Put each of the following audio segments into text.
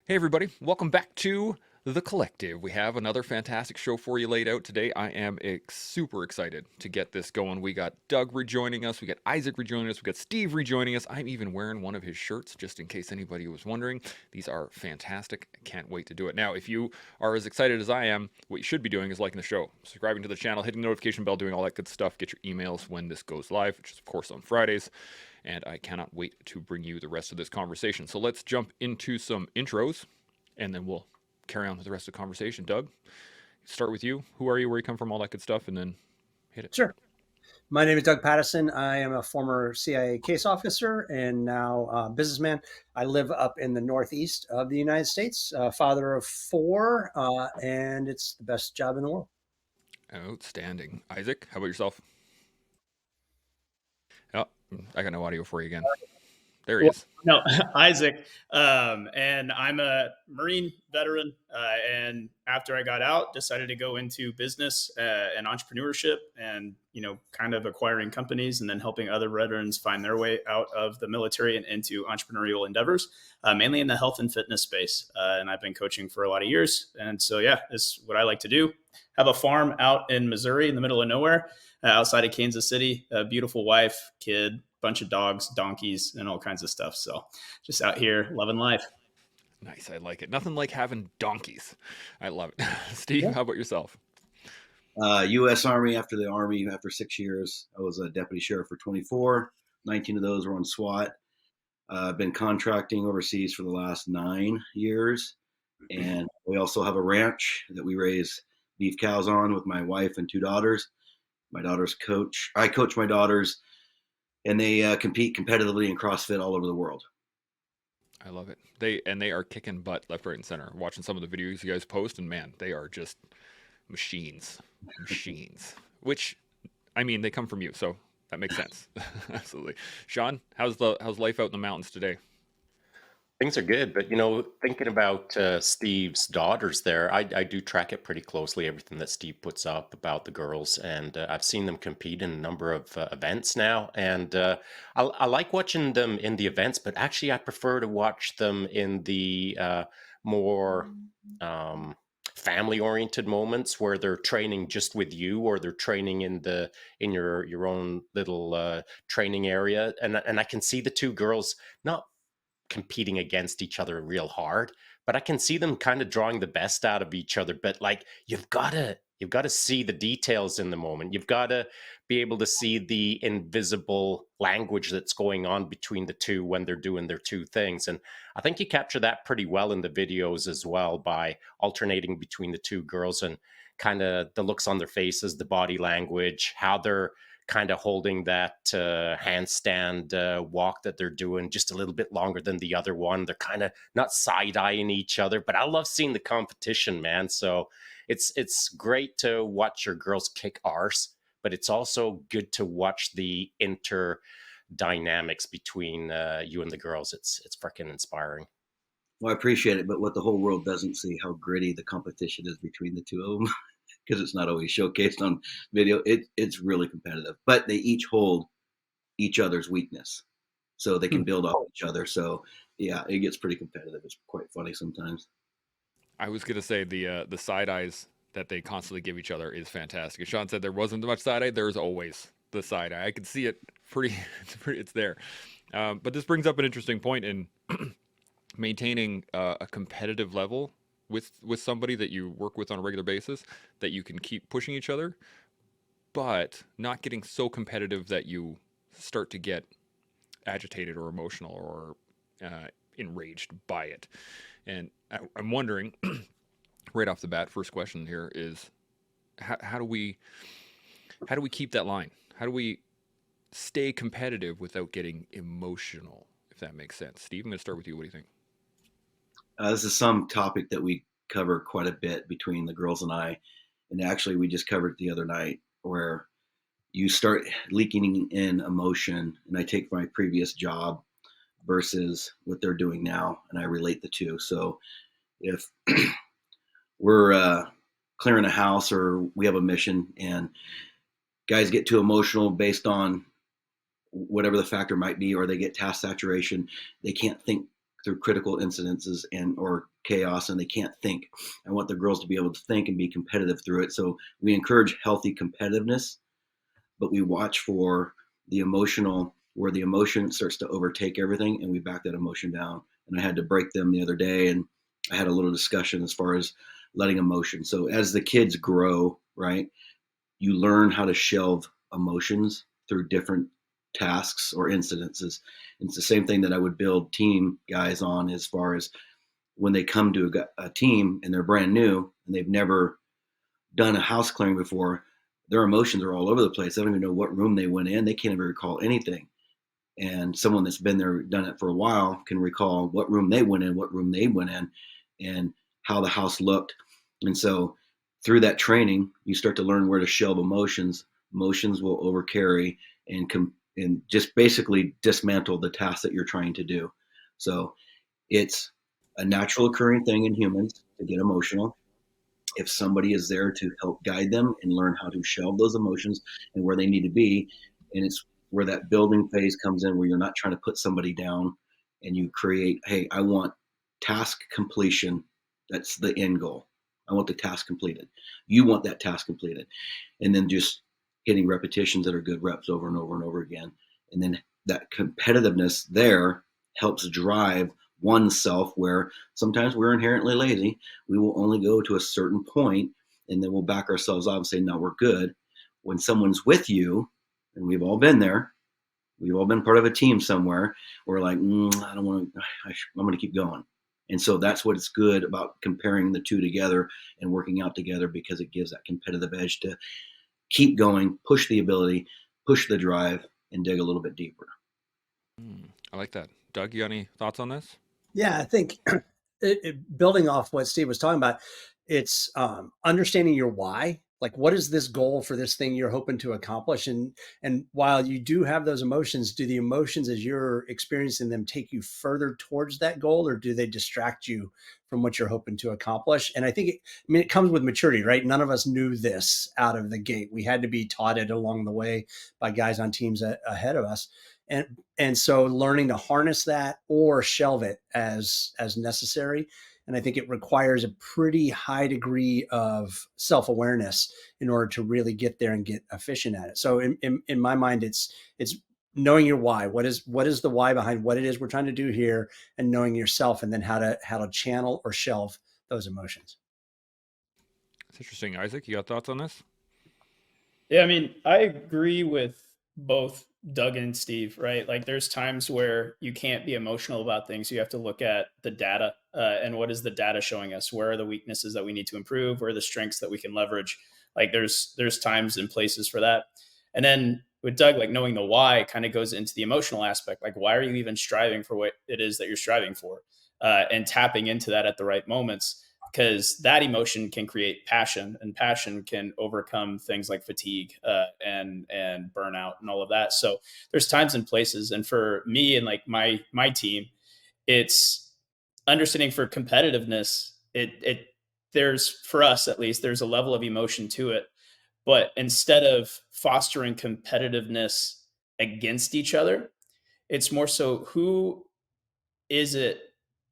Hey, everybody, welcome back to The Collective. We have another fantastic show for you laid out today. I am super excited to get this going. We got Doug rejoining us, we got Isaac rejoining us, we got Steve rejoining us. I'm even wearing one of his shirts just in case anybody was wondering. These are fantastic. I can't wait to do it. Now, if you are as excited as I am, what you should be doing is liking the show, subscribing to the channel, hitting the notification bell, doing all that good stuff. Get your emails when this goes live, which is, of course, on Fridays. And I cannot wait to bring you the rest of this conversation. So let's jump into some intros, and then we'll carry on with the rest of the conversation. Doug, start with you. Who are you? Where you come from? All that good stuff, and then hit it. Sure. My name is Doug Patteson. I am a former CIA case officer and now businessman. I live up in the northeast of the United States, father of four, and it's the best job in the world. Outstanding. Isaac, how about yourself? Oh, I got no audio for you again. There he Well, is. no, Isaac, and I'm a Marine veteran. And after I got out, decided to go into business and entrepreneurship, and kind of acquiring companies, and then helping other veterans find their way out of the military and into entrepreneurial endeavors, mainly in the health and fitness space. And I've been coaching for a lot of years, and so yeah, it's what I like to do. Have a farm out in Missouri, in the middle of nowhere, outside of Kansas City. A beautiful wife, kid, bunch of dogs, donkeys, and all kinds of stuff. So just out here loving life. Nice. I like it. Nothing like having donkeys. I love it. Steve, Yeah. how about yourself? U.S. Army. After 6 years, I was a deputy sheriff for 24. 19 of those were on SWAT. I've been contracting overseas for the last 9 years. And we also have a ranch that we raise beef cows on with my wife and two daughters. I coach my daughters, and they compete competitively in CrossFit all over the world. I love it. They are kicking butt left, right, and center. Watching some of the videos you guys post, and man, they are just machines. Machines. Which, I mean, they come from you, so that makes sense. Absolutely. Sean, how's life out in the mountains today? Things are good, but thinking about Steve's daughters there, I do track it pretty closely, everything that Steve puts up about the girls, and I've seen them compete in a number of events now, and I like watching them in the events, but actually I prefer to watch them in the more family-oriented moments where they're training just with you, or they're training in your own little training area, and I can see the two girls not competing against each other real hard, but I can see them kind of drawing the best out of each other. But like, you've got to see the details in the moment. You've got to be able to see the invisible language that's going on between the two when they're doing their two things. And I think you capture that pretty well in the videos as well, by alternating between the two girls and kind of the looks on their faces, the body language, how they're kind of holding that handstand walk that they're doing just a little bit longer than the other one. They're kind of not side-eyeing each other, but I love seeing the competition, man. So it's great to watch your girls kick arse, but it's also good to watch the inter dynamics between you and the girls. It's freaking inspiring. Well, I appreciate it, but what the whole world doesn't see, how gritty the competition is between the two of them, because it's not always showcased on video. It's really competitive, but they each hold each other's weakness, so they can build off each other. So yeah, it gets pretty competitive. It's quite funny sometimes. I was gonna say the side eyes that they constantly give each other is fantastic. As Sean said, there wasn't much side eye. There's always the side eye. I could see it pretty. It's there. But this brings up an interesting point in maintaining a competitive level with somebody that you work with on a regular basis, that you can keep pushing each other, but not getting so competitive that you start to get agitated or emotional or enraged by it. And I'm wondering, right off the bat, first question here is, how do we keep that line? How do we stay competitive without getting emotional? If that makes sense, Steve, I'm going to start with you. What do you think? This is some topic that we cover quite a bit between the girls and I, and actually we just covered it the other night, where you start leaking in emotion, and I take my previous job versus what they're doing now, and I relate the two. So if we're clearing a house, or we have a mission, and guys get too emotional based on whatever the factor might be, or they get task saturation, they can't think through critical incidences or chaos, and they can't think. I want the girls to be able to think and be competitive through it. So we encourage healthy competitiveness, but we watch for the emotional, where the emotion starts to overtake everything, and we back that emotion down. And I had to break them the other day, and I had a little discussion as far as letting emotion. So as the kids grow, right, you learn how to shelve emotions through different tasks or incidences. And it's the same thing that I would build team guys on, as far as when they come to a team and they're brand new and they've never done a house clearing before, their emotions are all over the place. They don't even know what room they went in. They can't even recall anything. And someone that's been there, done it for a while, can recall what room they went in, what room they went in, and how the house looked. And so through that training, you start to learn where to shelve emotions. Emotions will overcarry and just basically dismantle the task that you're trying to do. So it's a natural occurring thing in humans to get emotional. If somebody is there to help guide them and learn how to shelve those emotions and where they need to be, and it's where that building phase comes in, where you're not trying to put somebody down, and you create, hey, I want task completion. That's the end goal. I want the task completed. You want that task completed. And then just hitting repetitions that are good reps over and over and over again. And then that competitiveness there helps drive oneself, where sometimes we're inherently lazy. We will only go to a certain point, and then we'll back ourselves off and say, no, we're good. When someone's with you, and we've all been there, we've all been part of a team somewhere, we're like, I don't want to, I'm going to keep going. And so that's what it's good about comparing the two together and working out together, because it gives that competitive edge to keep going, push the ability, push the drive, and dig a little bit deeper. I like that. Doug, you got any thoughts on this? Yeah, I think building off what Steve was talking about, it's understanding your why. Like, what is this goal for this thing you're hoping to accomplish? And while you do have those emotions, do the emotions as you're experiencing them take you further towards that goal, or do they distract you from what you're hoping to accomplish? And I think it comes with maturity, right? None of us knew this out of the gate. We had to be taught it along the way by guys on teams ahead of us. And so learning to harness that or shelve it as necessary. And I think it requires a pretty high degree of self-awareness in order to really get there and get efficient at it. So in my mind, it's knowing your why. What is the why behind what it is we're trying to do here, and knowing yourself, and then how to channel or shelve those emotions. It's interesting. Isaac, you got thoughts on this? Yeah, I mean, I agree with both Doug and Steve, right? Like, there's times where you can't be emotional about things. You have to look at the data, and what is the data showing us? Where are the weaknesses that we need to improve? Where are the strengths that we can leverage? Like, there's times and places for that. And then with Doug, like, knowing the why kind of goes into the emotional aspect. Like, why are you even striving for what it is that you're striving for? And tapping into that at the right moments, because that emotion can create passion, and passion can overcome things like fatigue and burnout and all of that. So there's times and places. And for me and like my team, it's understanding for competitiveness. It there's, for us at least, there's a level of emotion to it. But instead of fostering competitiveness against each other, it's more so, who is it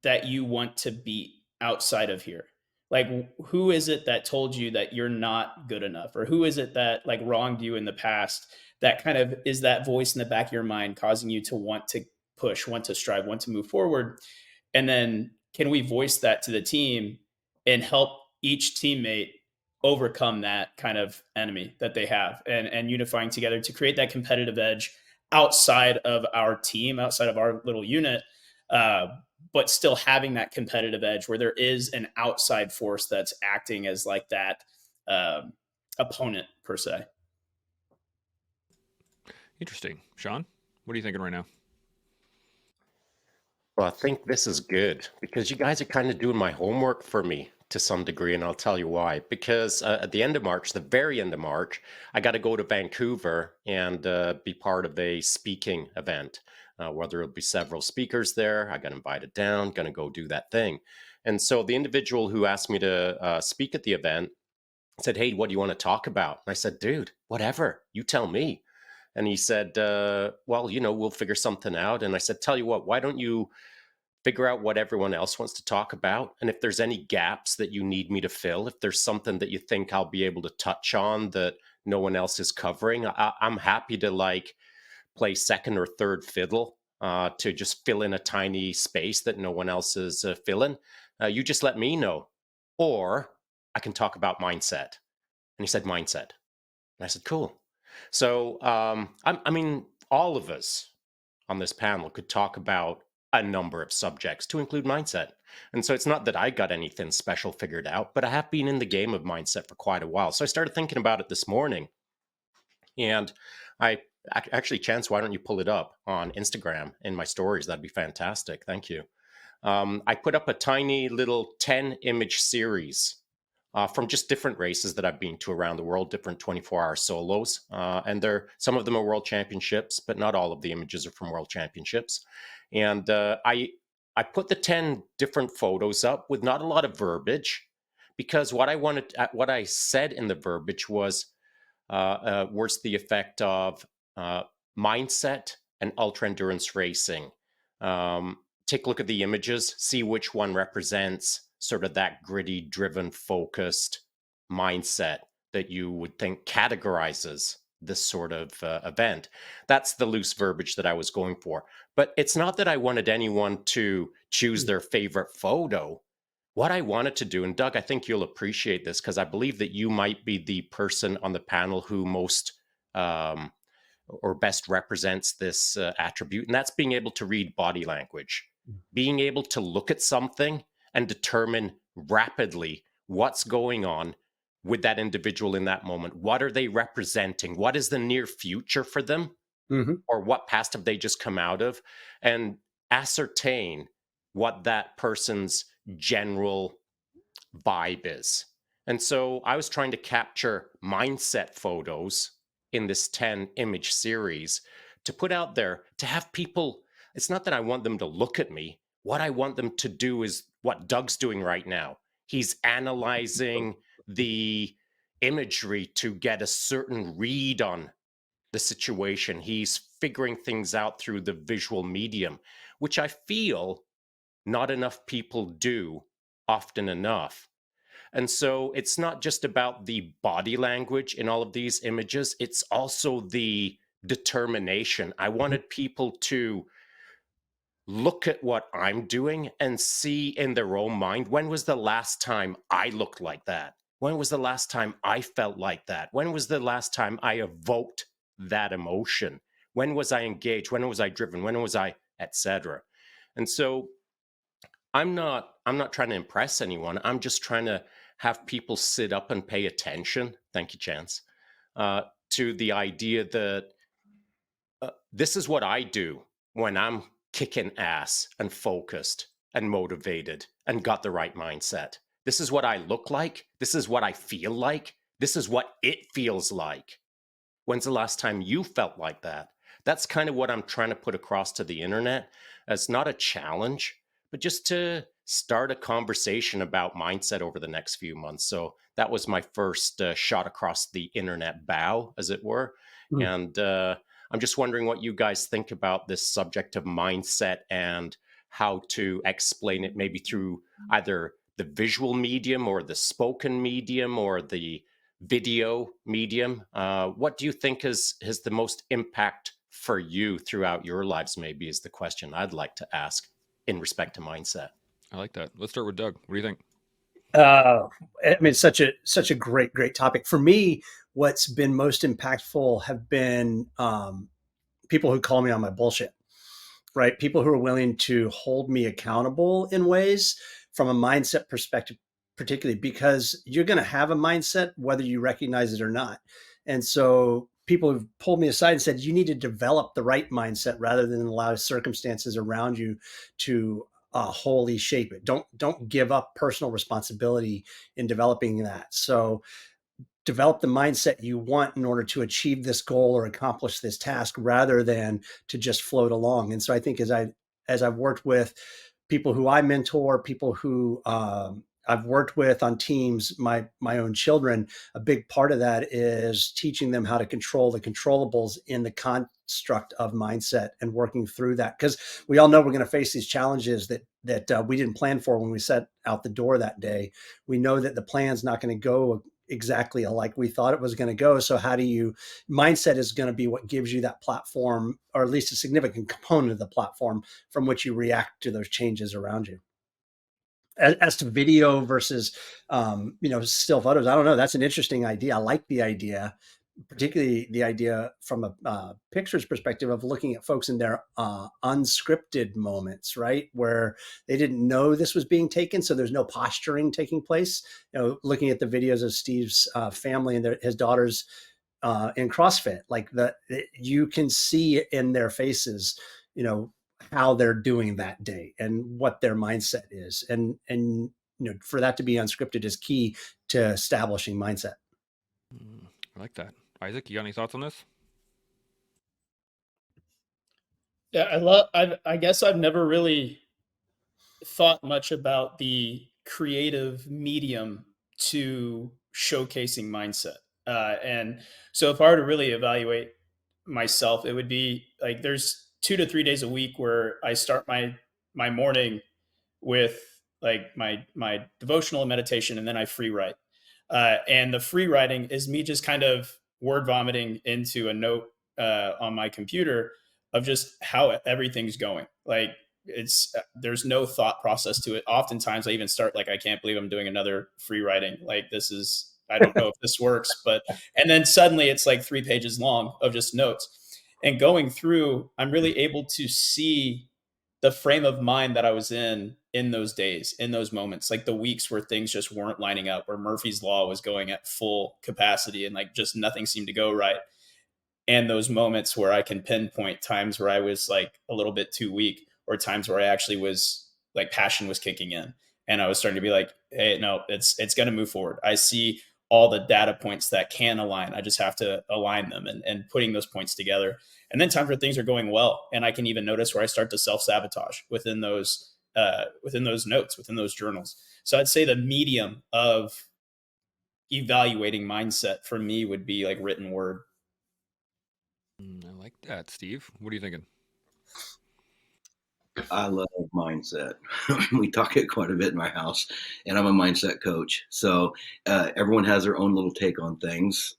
that you want to beat outside of here? Like, who is it that told you that you're not good enough? Or who is it that like wronged you in the past, that kind of is that voice in the back of your mind causing you to want to push, want to strive, want to move forward? And then can we voice that to the team and help each teammate overcome that kind of enemy that they have, and unifying together to create that competitive edge outside of our team, outside of our little unit, uh, but still having that competitive edge where there is an outside force that's acting as like that opponent per se. Interesting. Sean, what are you thinking right now? Well, I think this is good because you guys are kind of doing my homework for me to some degree, and I'll tell you why. Because at the end of March, the very end of March, I got to go to Vancouver and be part of a speaking event, where there'll be several speakers there. I got invited down, going to go do that thing. And so the individual who asked me to speak at the event said, "Hey, what do you want to talk about?" And I said, "Dude, whatever, you tell me." And he said, well, we'll figure something out. And I said, "Tell you what, why don't you figure out what everyone else wants to talk about. And if there's any gaps that you need me to fill, if there's something that you think I'll be able to touch on that no one else is covering, I'm happy to like play second or third fiddle to just fill in a tiny space that no one else is filling. You just let me know. Or I can talk about mindset. And he said, mindset. And I said, cool. So, I mean, all of us on this panel could talk about a number of subjects to include mindset. And so it's not that I got anything special figured out, but I have been in the game of mindset for quite a while. So I started thinking about it this morning. And I actually, Chance, why don't you pull it up on Instagram in my stories? That'd be fantastic. Thank you. I put up a tiny little 10-image series from just different races that I've been to around the world, different 24-hour solos. And some of them are world championships, but not all of the images are from world championships. And I put the 10 different photos up with not a lot of verbiage, because what I said in the verbiage was words to the effect of mindset and ultra endurance racing. Take a look at the images, see which one represents sort of that gritty, driven, focused mindset that you would think categorizes this sort of event. That's the loose verbiage that I was going for. But it's not that I wanted anyone to choose their favorite photo. What I wanted to do, and Doug, I think you'll appreciate this, because I believe that you might be the person on the panel who most or best represents this attribute, and that's being able to read body language, being able to look at something and determine rapidly what's going on with that individual in that moment. What are they representing? What is the near future for them? Mm-hmm. Or what past have they just come out of? And ascertain what that person's general vibe is. And so I was trying to capture mindset photos in this 10-image series to put out there to have people. It's not that I want them to look at me. What I want them to do is what Doug's doing right now. He's analyzing the imagery to get a certain read on the situation. He's figuring things out through the visual medium, which I feel not enough people do often enough. And so it's not just about the body language in all of these images, it's also the determination. I wanted people to look at what I'm doing and see in their own mind, when was the last time I looked like that? When was the last time I felt like that? When was the last time I evoked that emotion? When was I engaged? When was I driven? When was I, etc.? And so I'm not trying to impress anyone. I'm just trying to have people sit up and pay attention. Thank you, Chance. To the idea that this is what I do when I'm kicking ass and focused and motivated and got the right mindset. This is what I look like. This is what I feel like. This is what it feels like. When's the last time you felt like that? That's kind of what I'm trying to put across to the internet as not a challenge, but just to start a conversation about mindset over the next few months. So that was my first shot across the internet bow, as it were. And I'm just wondering what you guys think about this subject of mindset and how to explain it, maybe through either the visual medium or the spoken medium or the video medium. What do you think has the most impact for you throughout your lives, maybe, is the question I'd like to ask in respect to mindset. I like that. Let's start with Doug. What do you think? I mean, it's such a great topic. For me, what's been most impactful have been people who call me on my bullshit, right? People who are willing to hold me accountable in ways from a mindset perspective, particularly because you're going to have a mindset whether you recognize it or not. And so people have pulled me aside and said, you need to develop the right mindset rather than allow circumstances around you to wholly shape it. Don't give up personal responsibility in developing that. So develop the mindset you want in order to achieve this goal or accomplish this task rather than to just float along. And so I think as I've worked with people who I mentor, people who I've worked with on teams, my own children, a big part of that is teaching them how to control the controllables in the construct of mindset and working through that. Because we all know we're going to face these challenges that we didn't plan for when we set out the door that day. We know that the plan's not going to go exactly like we thought it was going to go. So mindset is going to be what gives you that platform, or at least a significant component of the platform from which you react to those changes around you. As to video versus, still photos, I don't know. That's an interesting idea. I like the idea, particularly the idea from a pictures perspective of looking at folks in their unscripted moments, right? Where they didn't know this was being taken. So there's no posturing taking place. Looking at the videos of Steve's family and his daughters in CrossFit, like you can see in their faces, how they're doing that day and what their mindset is. And for that to be unscripted is key to establishing mindset. I like that. Isaac, you got any thoughts on this? Yeah, I guess I've never really thought much about the creative medium to showcasing mindset. And so if I were to really evaluate myself, it would be like there's 2 to 3 days a week where I start my morning with like my devotional and meditation, and then I free write. And the free writing is me just kind of word vomiting into a note on my computer of just how everything's going. Like there's no thought process to it. Oftentimes I even start like, I can't believe I'm doing another free writing. Like I don't know if this works, and then suddenly it's like 3 pages long of just notes. And going through, I'm really able to see the frame of mind that I was in those days, in those moments, like the weeks where things just weren't lining up, where Murphy's Law was going at full capacity and like just nothing seemed to go right. And those moments where I can pinpoint times where I was like a little bit too weak, or times where I actually was like passion was kicking in and I was starting to be like, hey, no, it's going to move forward. I see all the data points that can align. I just have to align them and putting those points together. And then times where things are going well, and I can even notice where I start to self-sabotage within those notes, within those journals. So I'd say the medium of evaluating mindset for me would be like written word. I like that, Steve. What are you thinking? I love mindset. We talk it quite a bit in my house, and I'm a mindset coach. So everyone has their own little take on things.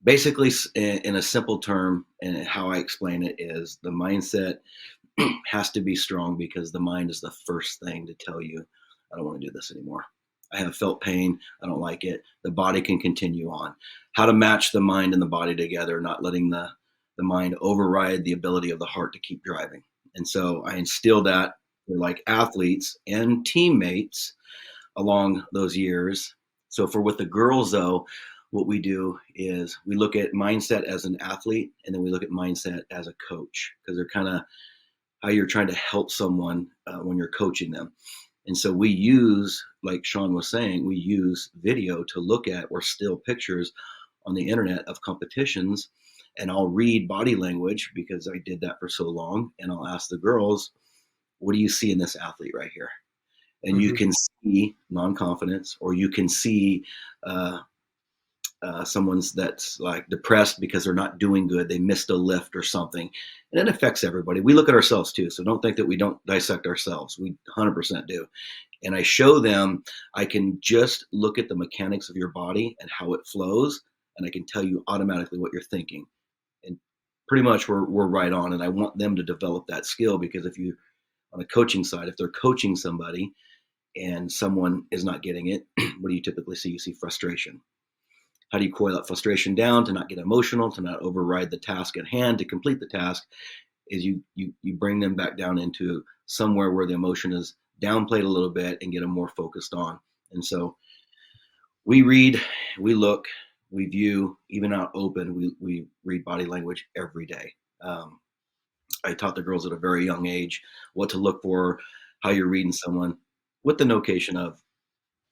Basically, in a simple term, and how I explain it is the mindset has to be strong, because the mind is the first thing to tell you, I don't want to do this anymore. I have felt pain. I don't like it. The body can continue on. How to match the mind and the body together, not letting the mind override the ability of the heart to keep driving. And so I instilled that for like athletes and teammates along those years. So with the girls though, what we do is we look at mindset as an athlete, and then we look at mindset as a coach, because they're kind of how you're trying to help someone when you're coaching them. And so we use, like Sean was saying, we use video to look at, or still pictures on the internet of competitions. And I'll read body language, because I did that for so long. And I'll ask the girls, what do you see in this athlete right here? And you can see non-confidence, or you can see someone's that's like depressed because they're not doing good. They missed a lift or something. And it affects everybody. We look at ourselves too. So don't think that we don't dissect ourselves. We 100% do. And I show them, I can just look at the mechanics of your body and how it flows, and I can tell you automatically what you're thinking. And pretty much we're right on. And I want them to develop that skill, because if you, on the coaching side, if they're coaching somebody and someone is not getting it, what do you typically see? You see frustration. How do you coil that frustration down to not get emotional, to not override the task at hand, to complete the task? Is you bring them back down into somewhere where the emotion is downplayed a little bit, and get them more focused on. And so we read, we look, we view, even out open, we read body language every day. I taught the girls at a very young age what to look for, how you're reading someone, with the notation of,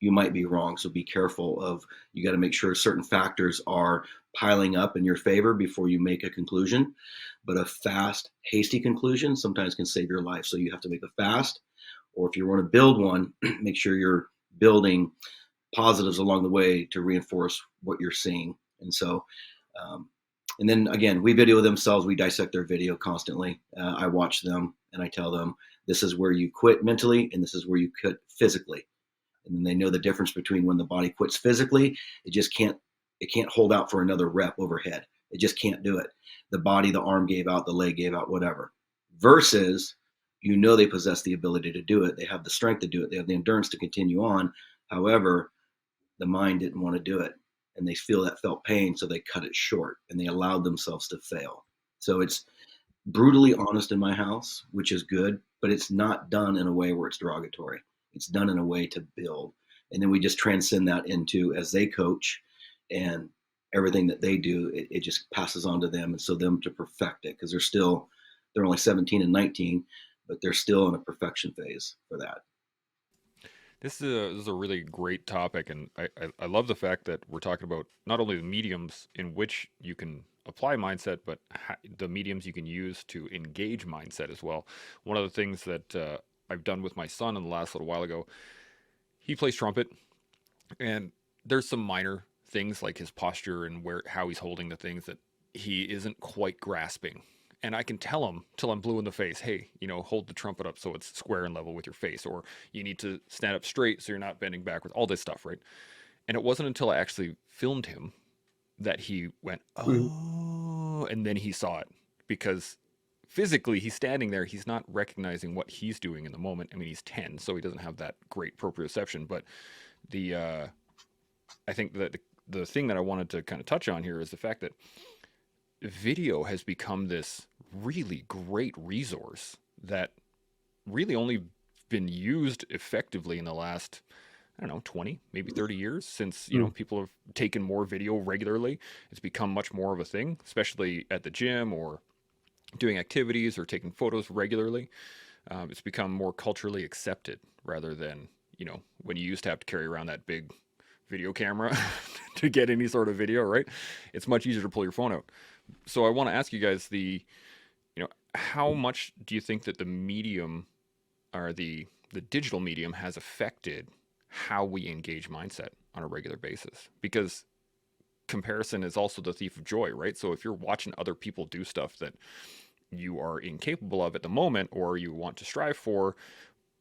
you might be wrong. So be careful of, you got to make sure certain factors are piling up in your favor before you make a conclusion. But a fast, hasty conclusion sometimes can save your life. So you have to make a fast, or if you want to build one, make sure you're building positives along the way to reinforce what you're seeing. And so, and then again, we video themselves. We dissect their video constantly. I watch them and I tell them, This is where you quit mentally, and this is where you quit physically. And then they know the difference between when the body quits physically, it can't hold out for another rep overhead. It just can't do it. The body, the arm gave out, the leg gave out, whatever. Versus, they possess the ability to do it. They have the strength to do it. They have the endurance to continue on. However, the mind didn't want to do it, and they felt pain, so they cut it short, and they allowed themselves to fail. So it's brutally honest in my house, which is good, but it's not done in a way where it's derogatory. It's done in a way to build. And then we just transcend that into, as they coach and everything that they do, it just passes on to them. And so them to perfect it, because they're only 17 and 19, but they're still in a perfection phase for that. This is a really great topic, and I love the fact that we're talking about not only the mediums in which you can apply mindset, but the mediums you can use to engage mindset as well. One of the things that I've done with my son in the last little while ago, he plays trumpet, and there's some minor things like his posture and how he's holding the things that he isn't quite grasping. And I can tell him till I'm blue in the face, hey, hold the trumpet up so it's square and level with your face, or you need to stand up straight so you're not bending backwards, all this stuff, right? And it wasn't until I actually filmed him that he went, oh, and then he saw it, because physically he's standing there, he's not recognizing what he's doing in the moment. I mean, he's 10, so he doesn't have that great proprioception, but I think that the thing that I wanted to kind of touch on here is the fact that video has become this really great resource that really only been used effectively in the last, I don't know, 20, maybe 30 years, since, people have taken more video regularly. It's become much more of a thing, especially at the gym or doing activities or taking photos regularly. It's become more culturally accepted rather than, when you used to have to carry around that big video camera to get any sort of video, right? It's much easier to pull your phone out. So I want to ask you guys how much do you think that the medium or the digital medium has affected how we engage mindset on a regular basis? Because comparison is also the thief of joy, right? So if you're watching other people do stuff that you are incapable of at the moment, or you want to strive for,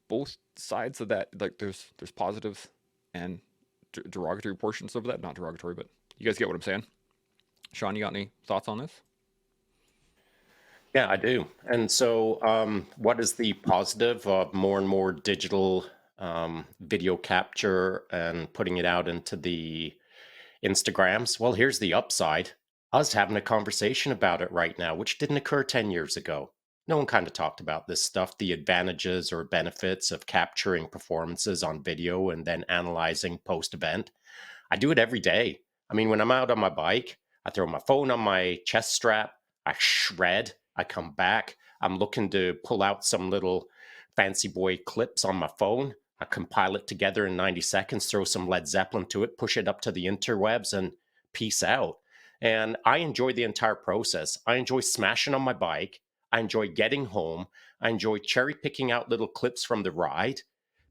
both sides of that, like there's positives and derogatory portions of that. Not derogatory, but you guys get what I'm saying. Sean, you got any thoughts on this? Yeah, I do. And so what is the positive of more and more digital video capture and putting it out into the Instagrams? Well, here's the upside. Us having a conversation about it right now, which didn't occur 10 years ago. No one kind of talked about this stuff, the advantages or benefits of capturing performances on video and then analyzing post-event. I do it every day. I mean, when I'm out on my bike, I throw my phone on my chest strap, I shred, I come back, I'm looking to pull out some little fancy boy clips on my phone. I compile it together in 90 seconds, throw some Led Zeppelin to it, push it up to the interwebs, and peace out. And I enjoy the entire process. I enjoy smashing on my bike. I enjoy getting home. I enjoy cherry picking out little clips from the ride,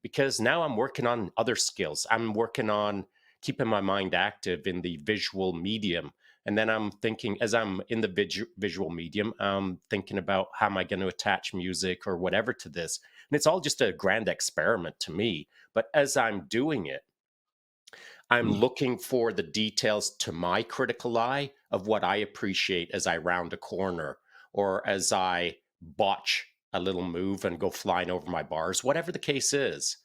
because now I'm working on other skills. I'm working on keeping my mind active in the visual medium. And then I'm thinking, as I'm in the visual medium, I'm thinking about how am I going to attach music or whatever to this. And it's all just a grand experiment to me. But as I'm doing it, I'm looking for the details to my critical eye of what I appreciate as I round a corner, or as I botch a little move and go flying over my bars, whatever the case is.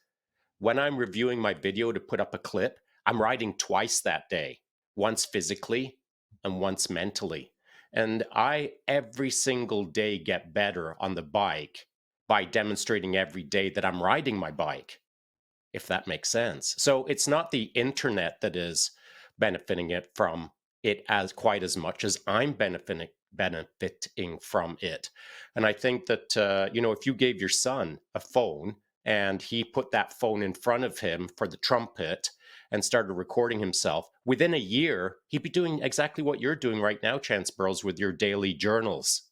When I'm reviewing my video to put up a clip, I'm riding twice that day, once physically and once mentally. And I, every single day, get better on the bike by demonstrating every day that I'm riding my bike, if that makes sense. So it's not the internet that is benefiting it from it as quite as much as I'm benefiting from it. And I think that, if you gave your son a phone and he put that phone in front of him for the trumpet and started recording himself, within a year, he'd be doing exactly what you're doing right now, Chance Burrows, with your daily journals.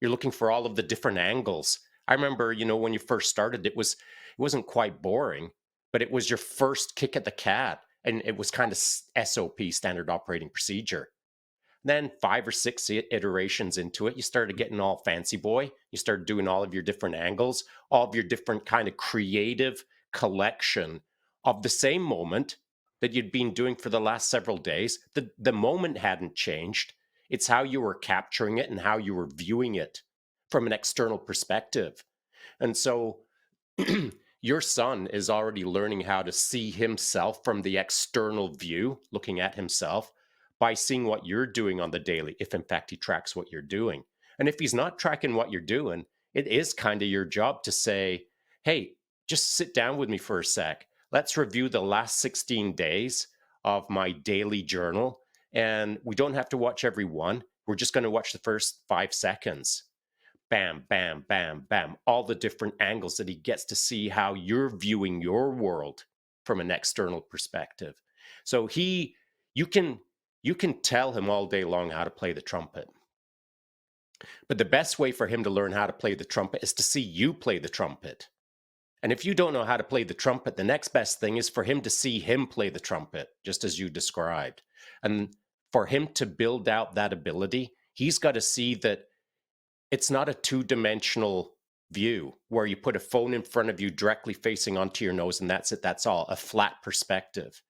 You're looking for all of the different angles. I remember, when you first started, it wasn't quite boring, but it was your first kick at the cat. And it was kind of SOP, standard operating procedure. Then 5 or 6 iterations into it, you started getting all fancy boy. You started doing all of your different angles, all of your different kind of creative collection of the same moment that you'd been doing for the last several days. The moment hadn't changed. It's how you were capturing it and how you were viewing it from an external perspective. And so your son is already learning how to see himself from the external view, looking at himself by seeing what you're doing on the daily, if in fact he tracks what you're doing. And if he's not tracking what you're doing, it is kind of your job to say, hey, just sit down with me for a sec. Let's review the last 16 days of my daily journal. And we don't have to watch every one. We're just going to watch the first 5 seconds. Bam, bam, bam, bam. All the different angles that he gets to see how you're viewing your world from an external perspective. So you can tell him all day long how to play the trumpet. But the best way for him to learn how to play the trumpet is to see you play the trumpet. And if you don't know how to play the trumpet, the next best thing is for him to see him play the trumpet, just as you described. And for him to build out that ability, he's got to see that it's not a two-dimensional view where you put a phone in front of you directly facing onto your nose and that's it, that's all, a flat perspective.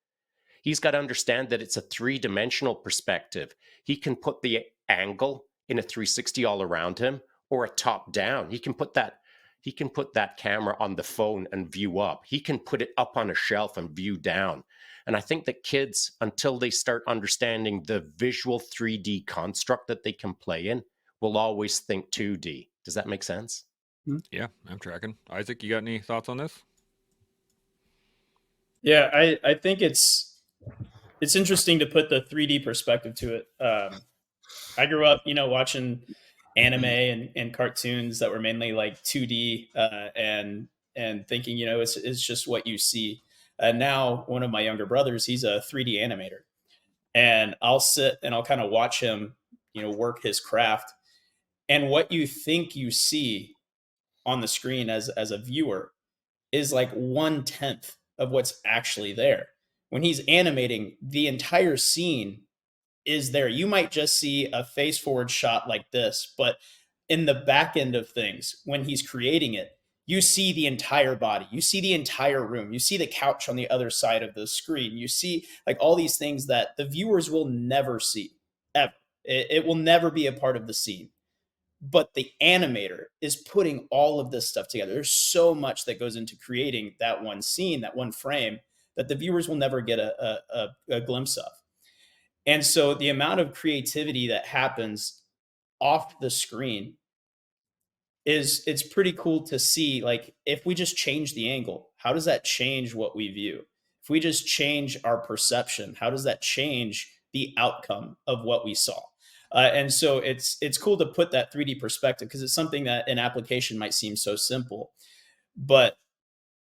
He's got to understand that it's a 3-dimensional perspective. He can put the angle in a 360 all around him or a top down. He can put that camera on the phone and view up. He can put it up on a shelf and view down. And I think that kids, until they start understanding the visual 3D construct that they can play in, will always think 2D. Does that make sense? Yeah, I'm tracking. Isaac, you got any thoughts on this? Yeah, I think it's interesting to put the 3D perspective to it. I grew up, watching anime and cartoons that were mainly like 2D and thinking, it's just what you see. And now one of my younger brothers, he's a 3D animator, and I'll sit and I'll kind of watch him, work his craft. And what you think you see on the screen as a viewer is like 1/10 of what's actually there. When he's animating, the entire scene is there. You might just see a face forward shot like this, but in the back end of things, when he's creating it, you see the entire body, you see the entire room, you see the couch on the other side of the screen, you see like all these things that the viewers will never see ever. It will never be a part of the scene. But the animator is putting all of this stuff together. There's so much that goes into creating that one scene, that one frame, that the viewers will never get a glimpse of. And so the amount of creativity that happens off the screen it's pretty cool to see. Like, if we just change the angle, how does that change what we view? If we just change our perception, how does that change the outcome of what we saw? And so it's cool to put that 3D perspective, because it's something that in application might seem so simple, but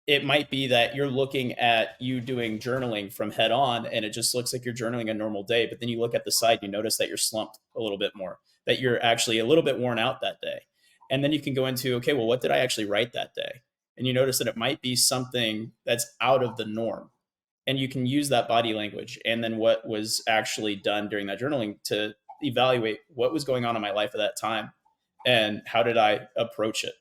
it might be that you're looking at you doing journaling from head on, and it just looks like you're journaling a normal day. But then you look at the side, you notice that you're slumped a little bit more, that you're actually a little bit worn out that day. And then you can go into, okay, well, what did I actually write that day? And you notice that it might be something that's out of the norm. And you can use that body language and then what was actually done during that journaling to evaluate what was going on in my life at that time and how did I approach it.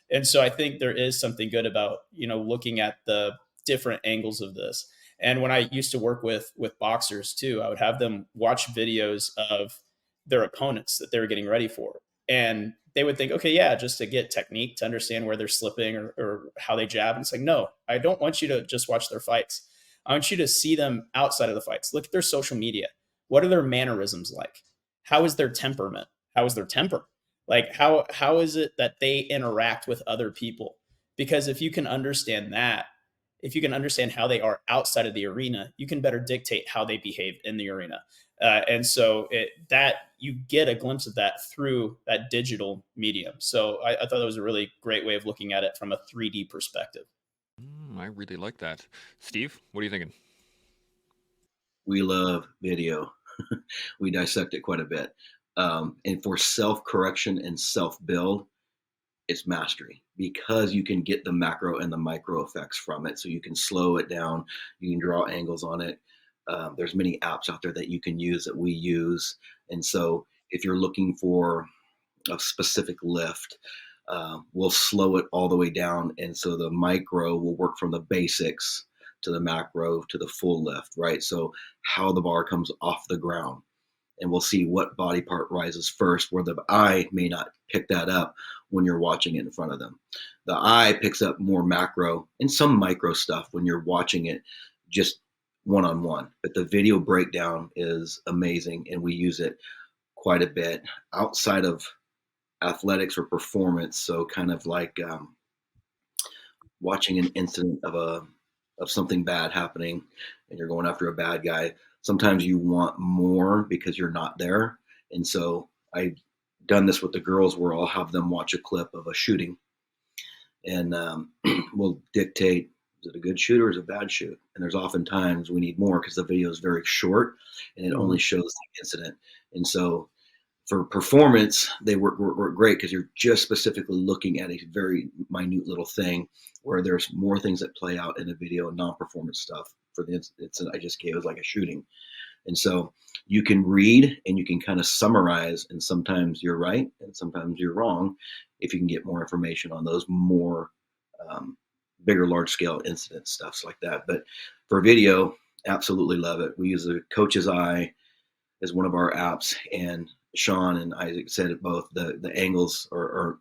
And so I think there is something good about, looking at the different angles of this. And when I used to work with boxers too, I would have them watch videos of their opponents that they were getting ready for. And they would think, okay, yeah, just to get technique, to understand where they're slipping or how they jab. And it's like, no, I don't want you to just watch their fights. I want you to see them outside of the fights. Look at their social media. What are their mannerisms like? How is their temperament? How is their temper? Like, how is it that they interact with other people? Because if you can understand that, if you can understand how they are outside of the arena, you can better dictate how they behave in the arena. And so that you get a glimpse of that through that digital medium. So I thought that was a really great way of looking at it from a 3D perspective. I really like that. Steve, what are you thinking? We love video. We dissect it quite a bit. And for self-correction and self-build, it's mastery, because you can get the macro and the micro effects from it. So you can slow it down, you can draw angles on it. There's many apps out there that you can use that we use. And so if you're looking for a specific lift, we'll slow it all the way down. And so the micro will work from the basics to the macro to the full lift, right? So how the bar comes off the ground. And we'll see what body part rises first, where the eye may not pick that up when you're watching it in front of them. The eye picks up more macro and some micro stuff when you're watching it just one-on-one. But the video breakdown is amazing, and we use it quite a bit outside of athletics or performance. So kind of like watching an incident of something bad happening, and you're going after a bad guy. Sometimes you want more because you're not there. And so I've done this with the girls where I'll have them watch a clip of a shooting, and we'll dictate, is it a good shoot or is it a bad shoot? And there's oftentimes we need more because the video is very short and it only shows the incident. And so for performance, they work great because you're just specifically looking at a very minute little thing, where there's more things that play out in a video and non-performance stuff. For the incident I just gave, it was like a shooting. And so you can read and you can kind of summarize, and sometimes you're right and sometimes you're wrong if you can get more information on those more bigger, large scale incident stuffs like that. But for video, absolutely love it. We use the Coach's Eye as one of our apps, and Sean and Isaac said it both. The angles are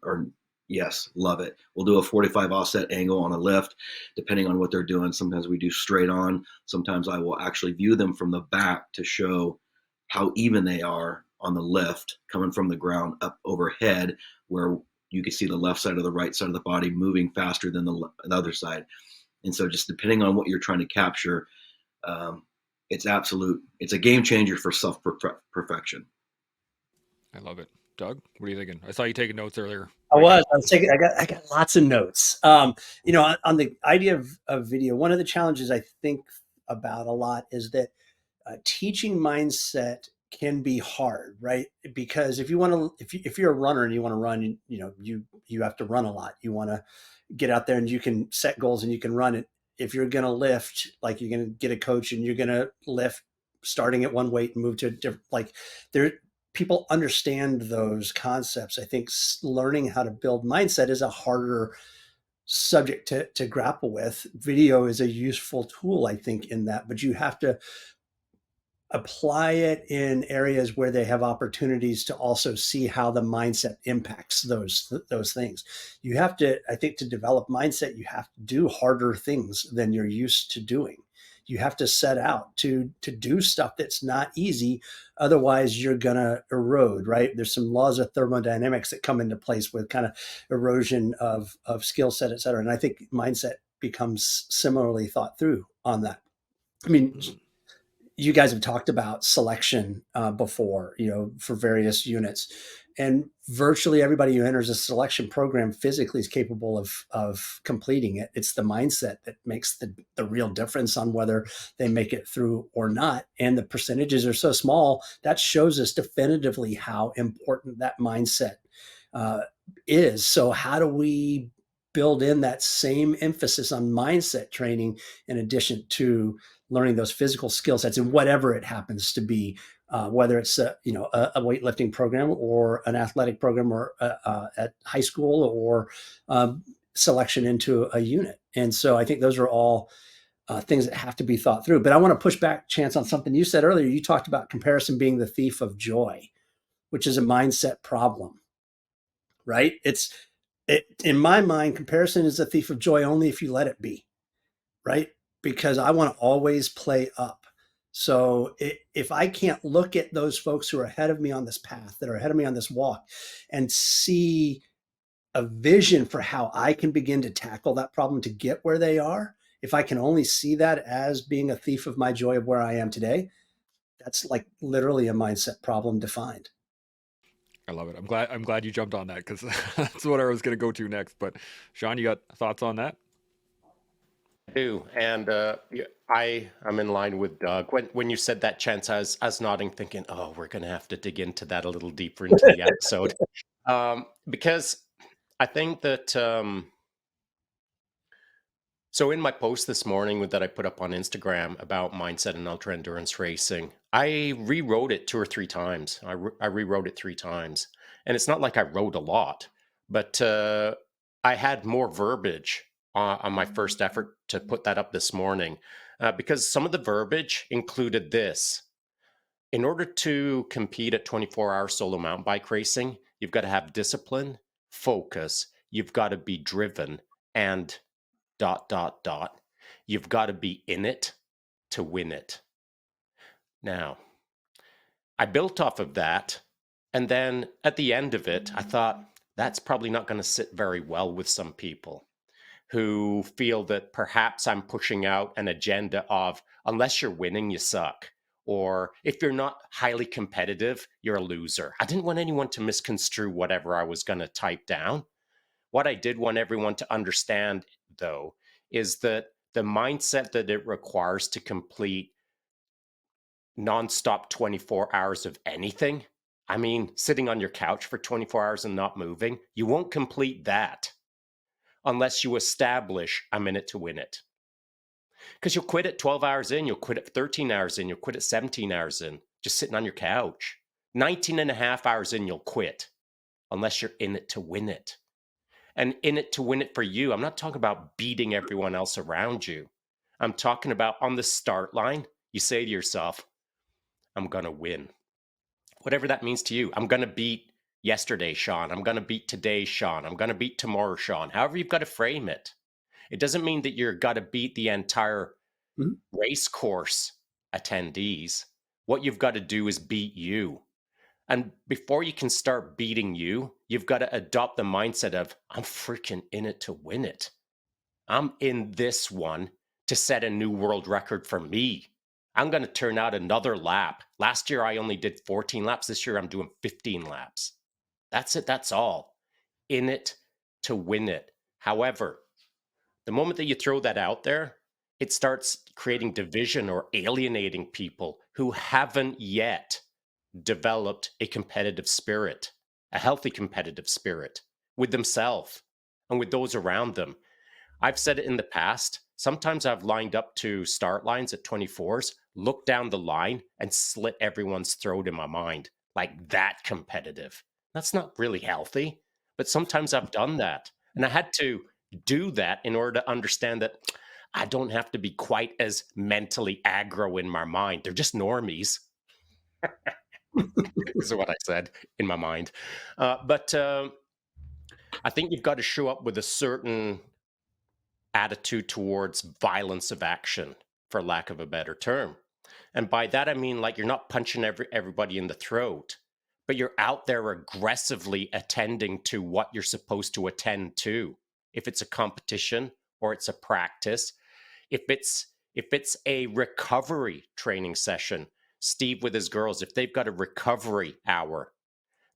yes, love it. We'll do a 45 offset angle on a lift, depending on what they're doing. Sometimes we do straight on. Sometimes I will actually view them from the back to show how even they are on the lift, coming from the ground up overhead, where you can see the left side or the right side of the body moving faster than the other side. And so just depending on what you're trying to capture, it's a game changer for self-perfection. I love it. Doug, what are you thinking? I saw you taking notes earlier. I was taking, I got lots of notes. On the idea of video, one of the challenges I think about a lot is that teaching mindset can be hard, right? Because if you're a runner and you want to run, you have to run a lot. You want to get out there and you can set goals and you can run it. If you're going to lift, like you're going to get a coach and you're going to lift starting at one weight and move to a different, people understand those concepts. I think learning how to build mindset is a harder subject to grapple with. Video is a useful tool, I think, in that, but you have to apply it in areas where they have opportunities to also see how the mindset impacts those things. You have to, I think, to develop mindset, you have to do harder things than you're used to doing. You have to set out to do stuff that's not easy. Otherwise, you're going to erode, right? There's some laws of thermodynamics that come into place with kind of erosion of skill set, et cetera. And I think mindset becomes similarly thought through on that. I mean, you guys have talked about selection before, for various units, and virtually everybody who enters a selection program physically is capable of completing it. It's the mindset that makes the real difference on whether they make it through or not. And the percentages are so small, that shows us definitively how important that mindset is. So how do we build in that same emphasis on mindset training in addition to learning those physical skill sets and whatever it happens to be, whether it's a weightlifting program or an athletic program or at high school or selection into a unit. And so I think those are all things that have to be thought through. But I want to push back, Chance, on something you said earlier. You talked about comparison being the thief of joy, which is a mindset problem, right? In my mind, comparison is a thief of joy only if you let it be, right? Because I want to always play up. So if I can't look at those folks who are ahead of me on this path, that are ahead of me on this walk, and see a vision for how I can begin to tackle that problem to get where they are, if I can only see that as being a thief of my joy of where I am today, that's like literally a mindset problem defined. I love it. I'm glad you jumped on that, because that's what I was going to go to next. But Sean, you got thoughts on that? I do, and I am in line with Doug. When you said that, Chance, I was nodding, thinking, "Oh, we're going to have to dig into that a little deeper into the episode," because I think that So in my post this morning that I put up on Instagram about mindset and ultra endurance racing, I rewrote it 2 or 3 times. I rewrote it 3 times, and it's not like I wrote a lot, but I had more verbiage on my first effort to put that up this morning, because some of the verbiage included this. In order to compete at 24-hour solo mountain bike racing, you've got to have discipline, focus, you've got to be driven, and ... You've got to be in it to win it. Now, I built off of that. And then at the end of it, I thought that's probably not going to sit very well with some people who feel that perhaps I'm pushing out an agenda of, unless you're winning, you suck. Or if you're not highly competitive, you're a loser. I didn't want anyone to misconstrue whatever I was going to type down. What I did want everyone to understand, though, is that the mindset that it requires to complete nonstop 24 hours of anything, I mean, sitting on your couch for 24 hours and not moving, you won't complete that unless you establish I'm in it to win it. Because you'll quit at 12 hours in, you'll quit at 13 hours in, you'll quit at 17 hours in, just sitting on your couch. 19 and a half hours in, you'll quit unless you're in it to win it. And in it to win it for you, I'm not talking about beating everyone else around you. I'm talking about on the start line, you say to yourself, I'm going to win. Whatever that means to you. I'm going to beat yesterday, Sean. I'm going to beat today, Sean. I'm going to beat tomorrow, Sean. However you've got to frame it. It doesn't mean that you're got to beat the entire race course attendees. What you've got to do is beat you. And before you can start beating you, you've got to adopt the mindset of, I'm freaking in it to win it. I'm in this one to set a new world record for me. I'm going to turn out another lap. Last year, I only did 14 laps. This year, I'm doing 15 laps. That's it. That's all. In it to win it. However, the moment that you throw that out there, it starts creating division or alienating people who haven't yet developed a competitive spirit, a healthy competitive spirit with themselves and with those around them. I've said it in the past. Sometimes I've lined up to start lines at 24s, looked down the line and slit everyone's throat in my mind, like that competitive. That's not really healthy, but sometimes I've done that. And I had to do that in order to understand that I don't have to be quite as mentally aggro in my mind. They're just normies. This is what I said in my mind. But I think you've got to show up with a certain attitude towards violence of action, for lack of a better term. And by that, I mean, like, you're not punching everybody in the throat, but you're out there aggressively attending to what you're supposed to attend to. If it's a competition or it's a practice, if it's a recovery training session, Steve with his girls, if they've got a recovery hour,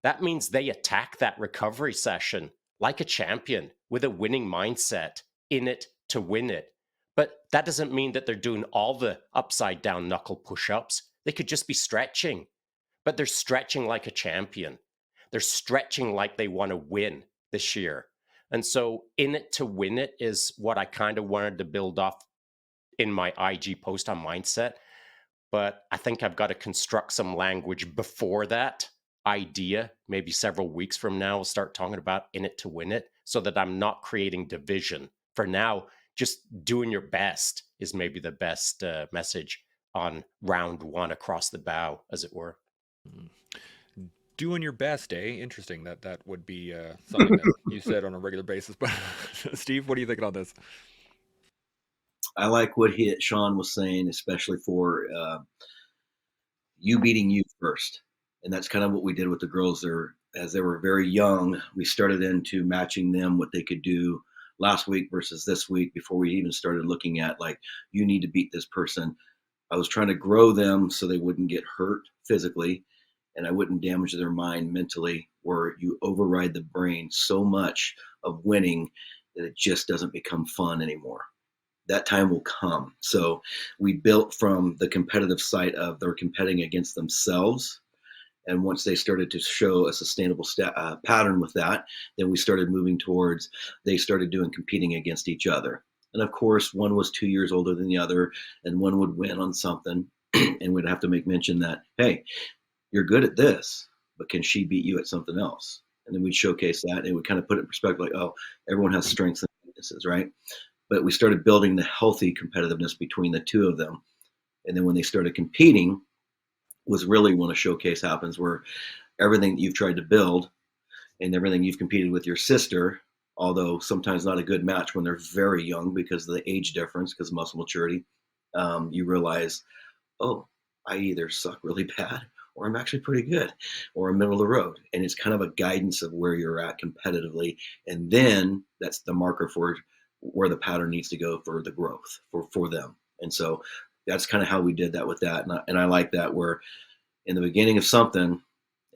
that means they attack that recovery session like a champion with a winning mindset, in it to win it. But that doesn't mean that they're doing all the upside down knuckle push-ups. They could just be stretching, but they're stretching like a champion. They're stretching like they want to win this year. And so in it to win it is what I kind of wanted to build off in my IG post on mindset. But I think I've got to construct some language before that idea. Maybe several weeks from now, we'll start talking about in it to win it, so that I'm not creating division. For now, just doing your best is maybe the best message on round one across the bow, as it were. Doing your best, eh? Interesting. That would be something that you said on a regular basis. But Steve, what do you think on this? I like what Sean was saying, especially for you beating you first. And that's kind of what we did with the girls there. As they were very young, we started into matching them what they could do last week versus this week before we even started looking at, like, you need to beat this person. I was trying to grow them so they wouldn't get hurt physically and I wouldn't damage their mind mentally, where you override the brain so much of winning that it just doesn't become fun anymore. That time will come. So we built from the competitive side of they're competing against themselves. And once they started to show a sustainable pattern with that, then we started moving towards, they started competing against each other. And of course, one was 2 years older than the other, and one would win on something. And we'd have to make mention that, hey, you're good at this, but can she beat you at something else? And then we'd showcase that, and it would kind of put it in perspective, like, oh, everyone has strengths and weaknesses, right? But we started building the healthy competitiveness between the two of them. And then when they started competing, was really when a showcase happens, where everything that you've tried to build and everything you've competed with your sister, although sometimes not a good match when they're very young because of the age difference, because of muscle maturity, you realize, oh, I either suck really bad or I'm actually pretty good or I'm middle of the road. And it's kind of a guidance of where you're at competitively. And then that's the marker for where the pattern needs to go for the growth for them. And so that's kind of how we did that with that. And I like that, where in the beginning of something,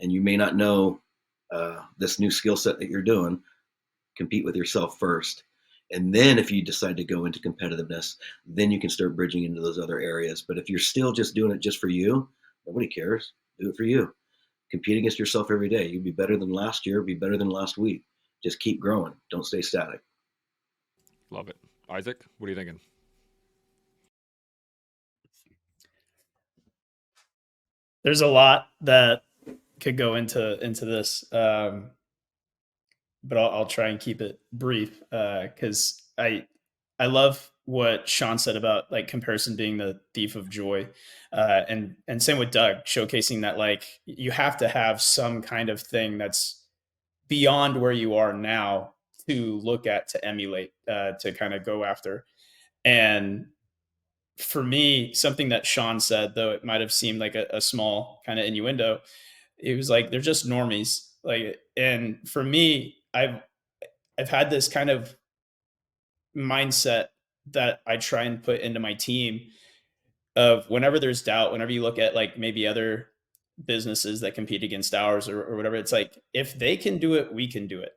and you may not know this new skill set that you're doing, compete with yourself first. And then if you decide to go into competitiveness, then you can start bridging into those other areas. But if you're still just doing it just for you, nobody cares. Do it for you. Compete against yourself every day. You'll be better than last year, be better than last week. Just keep growing. Don't stay static. Love it. Isaac, what are you thinking? There's a lot that could go into this, but I'll try and keep it brief, because I love what Sean said about like comparison being the thief of joy, and same with Doug, showcasing that like you have to have some kind of thing that's beyond where you are now to look at, to emulate, to kind of go after. And for me, something that Sean said, though it might have seemed like a small kind of innuendo, it was like they're just normies. Like, and for me, I've had this kind of mindset that I try and put into my team of whenever there's doubt, whenever you look at like maybe other businesses that compete against ours, or whatever, it's like if they can do it, we can do it.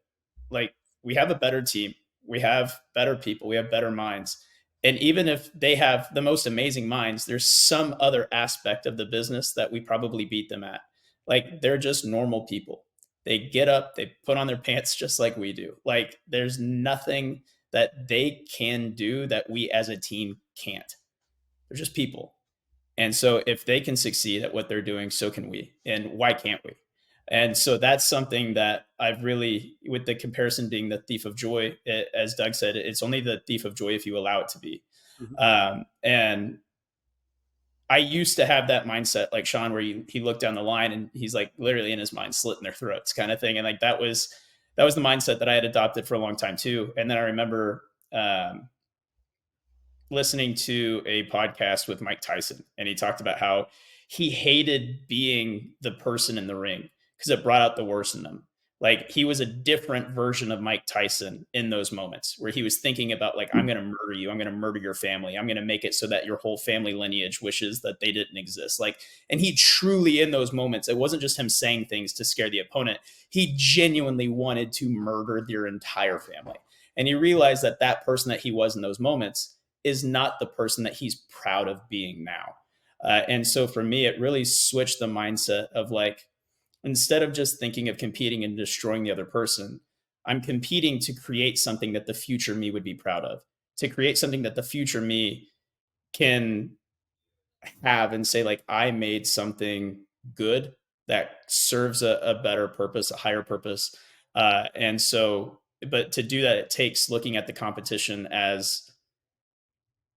Like we have a better team, we have better people, we have better minds. And even if they have the most amazing minds, there's some other aspect of the business that we probably beat them at. Like they're just normal people. They get up, they put on their pants just like we do. Like there's nothing that they can do that we as a team can't. They're just people. And so if they can succeed at what they're doing, so can we. And why can't we? And so that's something that I've really, with the comparison being the thief of joy, as Doug said, it's only the thief of joy if you allow it to be. And I used to have that mindset, like Sean, where he looked down the line and he's like literally in his mind slitting their throats kind of thing. And like that was the mindset that I had adopted for a long time too. And then I remember listening to a podcast with Mike Tyson, and he talked about how he hated being the person in the ring because it brought out the worst in them. Like he was a different version of Mike Tyson in those moments where he was thinking about like, I'm going to murder you. I'm going to murder your family. I'm going to make it so that your whole family lineage wishes that they didn't exist. Like, and he truly, in those moments, it wasn't just him saying things to scare the opponent. He genuinely wanted to murder their entire family. And he realized that that person that he was in those moments is not the person that he's proud of being now. And so for me, it really switched the mindset of like, instead of just thinking of competing and destroying the other person, I'm competing to create something that the future me would be proud of, to create something that the future me can have and say, like, I made something good that serves a better purpose, a higher purpose. And so, but to do that, it takes looking at the competition as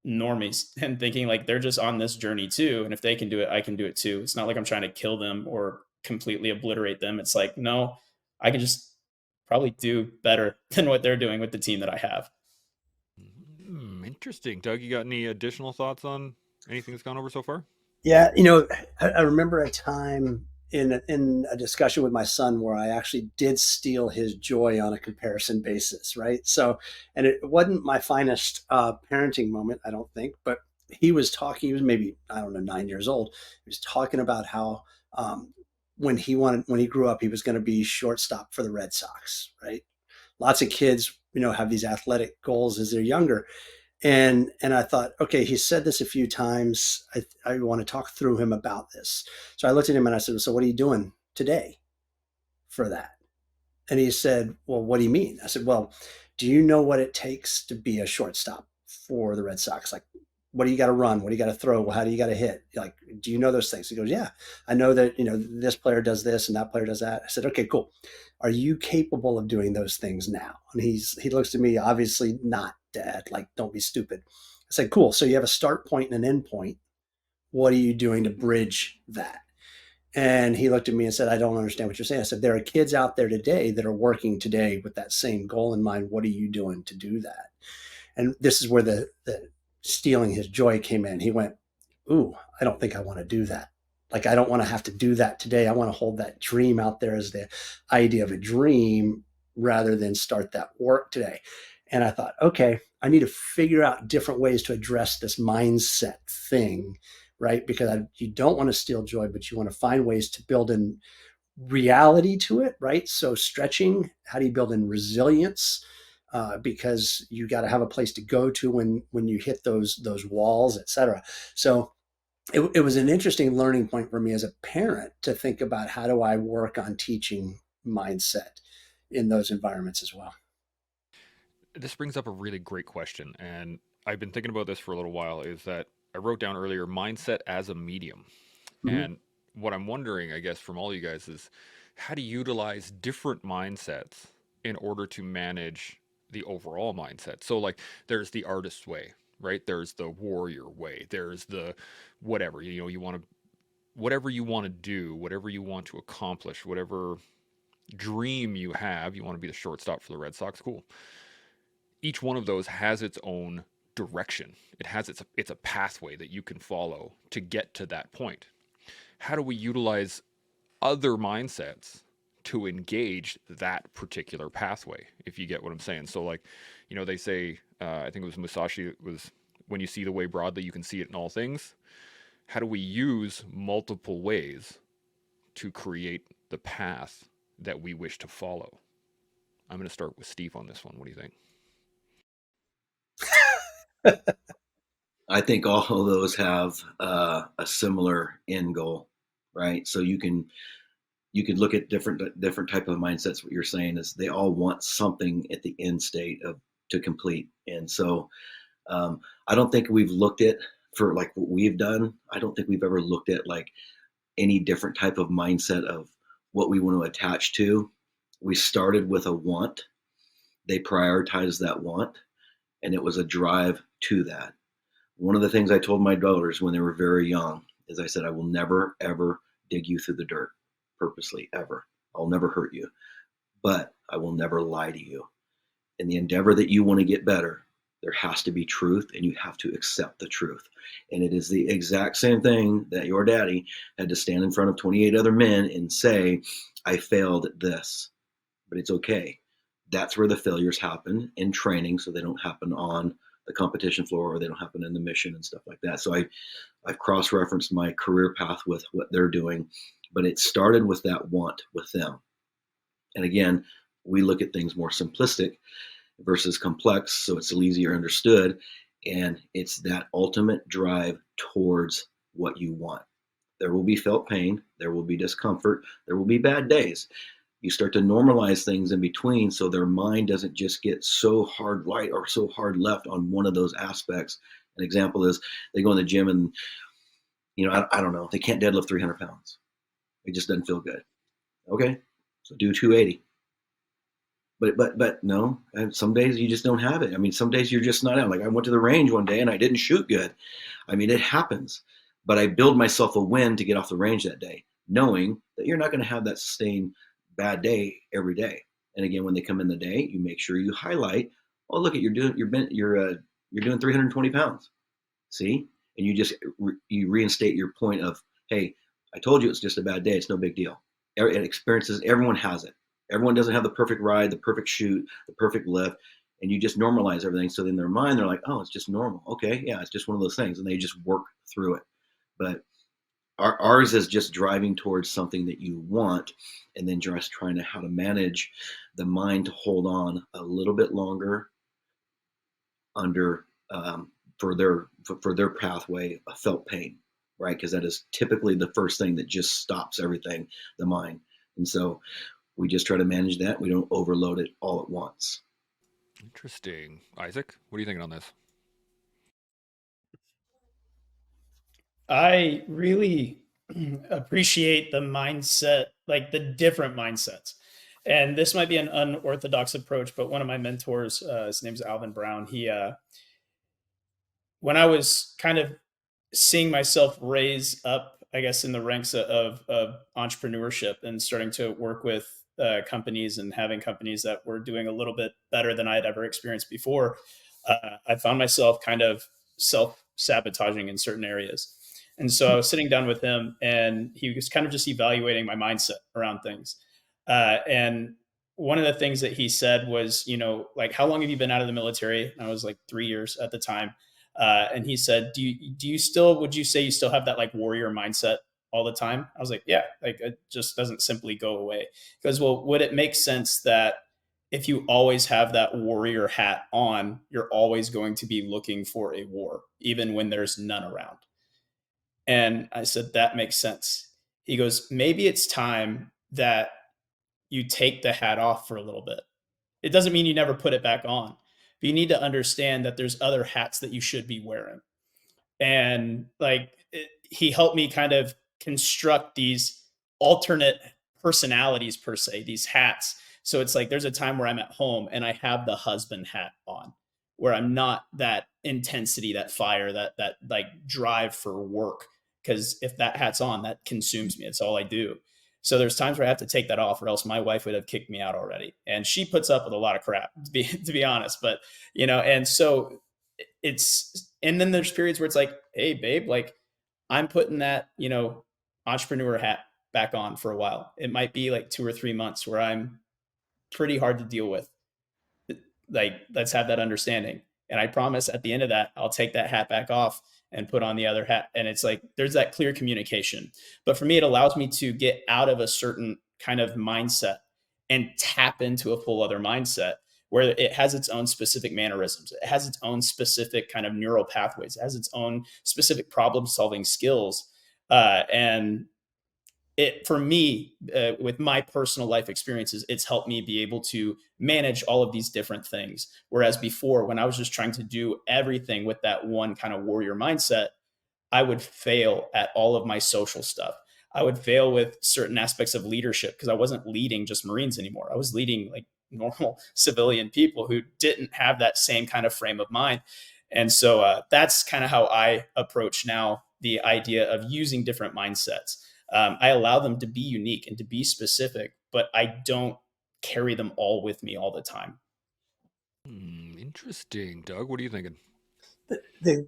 normies and thinking like they're just on this journey too. And if they can do it, I can do it too. It's not like I'm trying to kill them or completely obliterate them. It's like, no, I can just probably do better than what they're doing with the team that I have. Interesting. Doug, you got any additional thoughts on anything that's gone over so far? Yeah, I remember a time in a discussion with my son where I actually did steal his joy on a comparison basis, right? So, and it wasn't my finest parenting moment, I don't think, but he was talking. He was maybe, I don't know, 9 years old. He was talking about how when he grew up, he was going to be shortstop for the Red Sox, right? Lots of kids, have these athletic goals as they're younger. And I thought, okay, he said this a few times. I want to talk through him about this. So I looked at him and I said, so what are you doing today for that? And he said, well, what do you mean? I said, well, do you know what it takes to be a shortstop for the Red Sox? Like, what do you got to run? What do you got to throw? How do you got to hit? Like, do you know those things? He goes, yeah, I know that, this player does this and that player does that. I said, okay, cool. Are you capable of doing those things now? And he looks at me, obviously not, Dad. Like, don't be stupid. I said, cool. So you have a start point and an end point. What are you doing to bridge that? And he looked at me and said, I don't understand what you're saying. I said, there are kids out there today that are working today with that same goal in mind. What are you doing to do that? And this is where the stealing his joy came in. He went, ooh, I don't think I want to do that. Like, I don't want to have to do that today. I want to hold that dream out there as the idea of a dream rather than start that work today. And I thought, okay, I need to figure out different ways to address this mindset thing, right? Because you don't want to steal joy, but you want to find ways to build in reality to it, right? So stretching, how do you build in resilience? Because you got to have a place to go to when you hit those walls, et cetera. So it was an interesting learning point for me as a parent to think about how do I work on teaching mindset in those environments as well. This brings up a really great question, and I've been thinking about this for a little while. Is that I wrote down earlier mindset as a medium, Mm-hmm. and what I'm wondering, I guess, from all you guys is how to utilize different mindsets in order to manage the overall mindset. So, like, there's the artist's way, right? There's the warrior way. There's the whatever you want to, whatever you want to do, whatever you want to accomplish, whatever dream you have. You want to be the shortstop for the Red Sox. Cool. Each one of those has its own direction. It has it's a pathway that you can follow to get to that point. How do we utilize other mindsets to engage that particular pathway, if you get what I'm saying? So, like, they say, I think it was Musashi, it was when you see the way broadly, you can see it in all things. How do we use multiple ways to create the path that we wish to follow? I'm going to start with Steve on this one. What do you think? I think all of those have a similar end goal, right? So you can look at different type of mindsets. What you're saying is they all want something at the end state of to complete. And so I don't think we've looked at, for like what we've done, I don't think we've ever looked at like any different type of mindset of what we want to attach to. We started with a want. They prioritized that want, and it was a drive to that. One of the things I told my daughters when they were very young is I said, I will never, ever dig you through the dirt purposely, ever. I'll never hurt you, but I will never lie to you. In the endeavor that you want to get better, there has to be truth, and you have to accept the truth. And it is the exact same thing that your daddy had to stand in front of 28 other men and say, I failed at this, but it's okay. That's where the failures happen in training, so they don't happen on the competition floor, or they don't happen in the mission and stuff like that. So I've cross-referenced my career path with what they're doing, but it started with that want with them. And again, we look at things more simplistic versus complex, so it's easier understood. And it's that ultimate drive towards what you want. There will be felt pain, there will be discomfort, there will be bad days. You start to normalize things in between, so their mind doesn't just get so hard right or so hard left on one of those aspects. An example is they go in the gym and, I don't know, they can't deadlift 300 pounds. It just doesn't feel good. Okay, so do 280. But no, and some days you just don't have it. I mean, some days you're just not out. Like I went to the range one day and I didn't shoot good. I mean, it happens. But I build myself a win to get off the range that day, knowing that you're not going to have that sustained bad day every day. And again, when they come in the day, you make sure you highlight, oh, look at you're doing 320 pounds. See? And you just you reinstate your point of, hey, I told you it's just a bad day. It's no big deal. It experiences, everyone has it. Everyone doesn't have the perfect ride, the perfect shoot, the perfect lift, and you just normalize everything. So in their mind, they're like, oh, it's just normal. Okay, yeah, it's just one of those things, and they just work through it. But ours is just driving towards something that you want, and then just trying to how to manage the mind to hold on a little bit longer under for their pathway of felt pain, right? Because that is typically the first thing that just stops everything, the mind. And so we just try to manage that. We don't overload it all at once. Interesting. Isaac, what are you thinking on this? I really appreciate the mindset, like the different mindsets. And this might be an unorthodox approach, but one of my mentors, his name's Alvin Brown. When I was kind of seeing myself raise up, I guess, in the ranks of entrepreneurship and starting to work with companies and having companies that were doing a little bit better than I'd ever experienced before, I found myself kind of self sabotaging in certain areas. And so I was sitting down with him and he was kind of just evaluating my mindset around things. And one of the things that he said was, like, how long have you been out of the military? And I was like 3 years at the time. And he said, would you say you still have that like warrior mindset all the time? I was like, yeah, like it just doesn't simply go away. Because, well, would it make sense that if you always have that warrior hat on, you're always going to be looking for a war, even when there's none around? And I said, that makes sense. He goes, maybe it's time that you take the hat off for a little bit. It doesn't mean you never put it back on, but you need to understand that there's other hats that you should be wearing. And like he helped me kind of construct these alternate personalities, per se, these hats. So it's like there's a time where I'm at home and I have the husband hat on, where I'm not that intensity, that fire, that like drive for work. Because if that hat's on, that consumes me. It's all I do. So there's times where I have to take that off, or else my wife would have kicked me out already. And she puts up with a lot of crap, to be honest. But and so and then there's periods where it's like, hey, babe, like I'm putting that entrepreneur hat back on for a while. It might be like 2 or 3 months where I'm pretty hard to deal with. Like, let's have that understanding. And I promise at the end of that, I'll take that hat back off and put on the other hat. And it's like, there's that clear communication. But for me, it allows me to get out of a certain kind of mindset and tap into a full other mindset where it has its own specific mannerisms. It has its own specific kind of neural pathways. It has its own specific problem solving skills. And it, for me, with my personal life experiences, it's helped me be able to manage all of these different things. Whereas before, when I was just trying to do everything with that one kind of warrior mindset, I would fail at all of my social stuff. I would fail with certain aspects of leadership because I wasn't leading just Marines anymore. I was leading like normal civilian people who didn't have that same kind of frame of mind. And so that's kind of how I approach now the idea of using different mindsets. I allow them to be unique and to be specific, but I don't carry them all with me all the time. Interesting. Doug, what are you thinking? The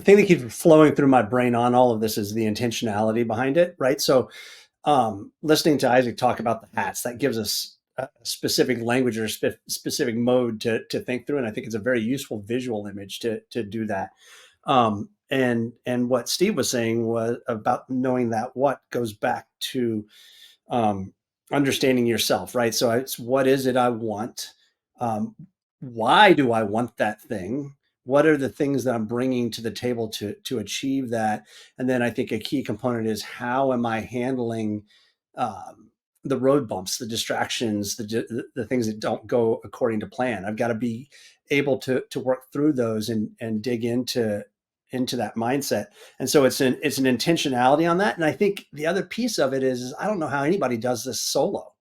thing that keeps flowing through my brain on all of this is the intentionality behind it, right? So listening to Isaac talk about the hats, that gives us a specific language or specific mode to think through. And I think it's a very useful visual image to do that. And what Steve was saying was about knowing that what goes back to understanding yourself, right? So it's, what is it I want? Why do I want that thing? What are the things that I'm bringing to the table to achieve that? And then I think a key component is, how am I handling the road bumps, the distractions, the things that don't go according to plan? I've got to be able to work through those and dig into that mindset. And so it's an intentionality on that. And I think the other piece of it is I don't know how anybody does this solo.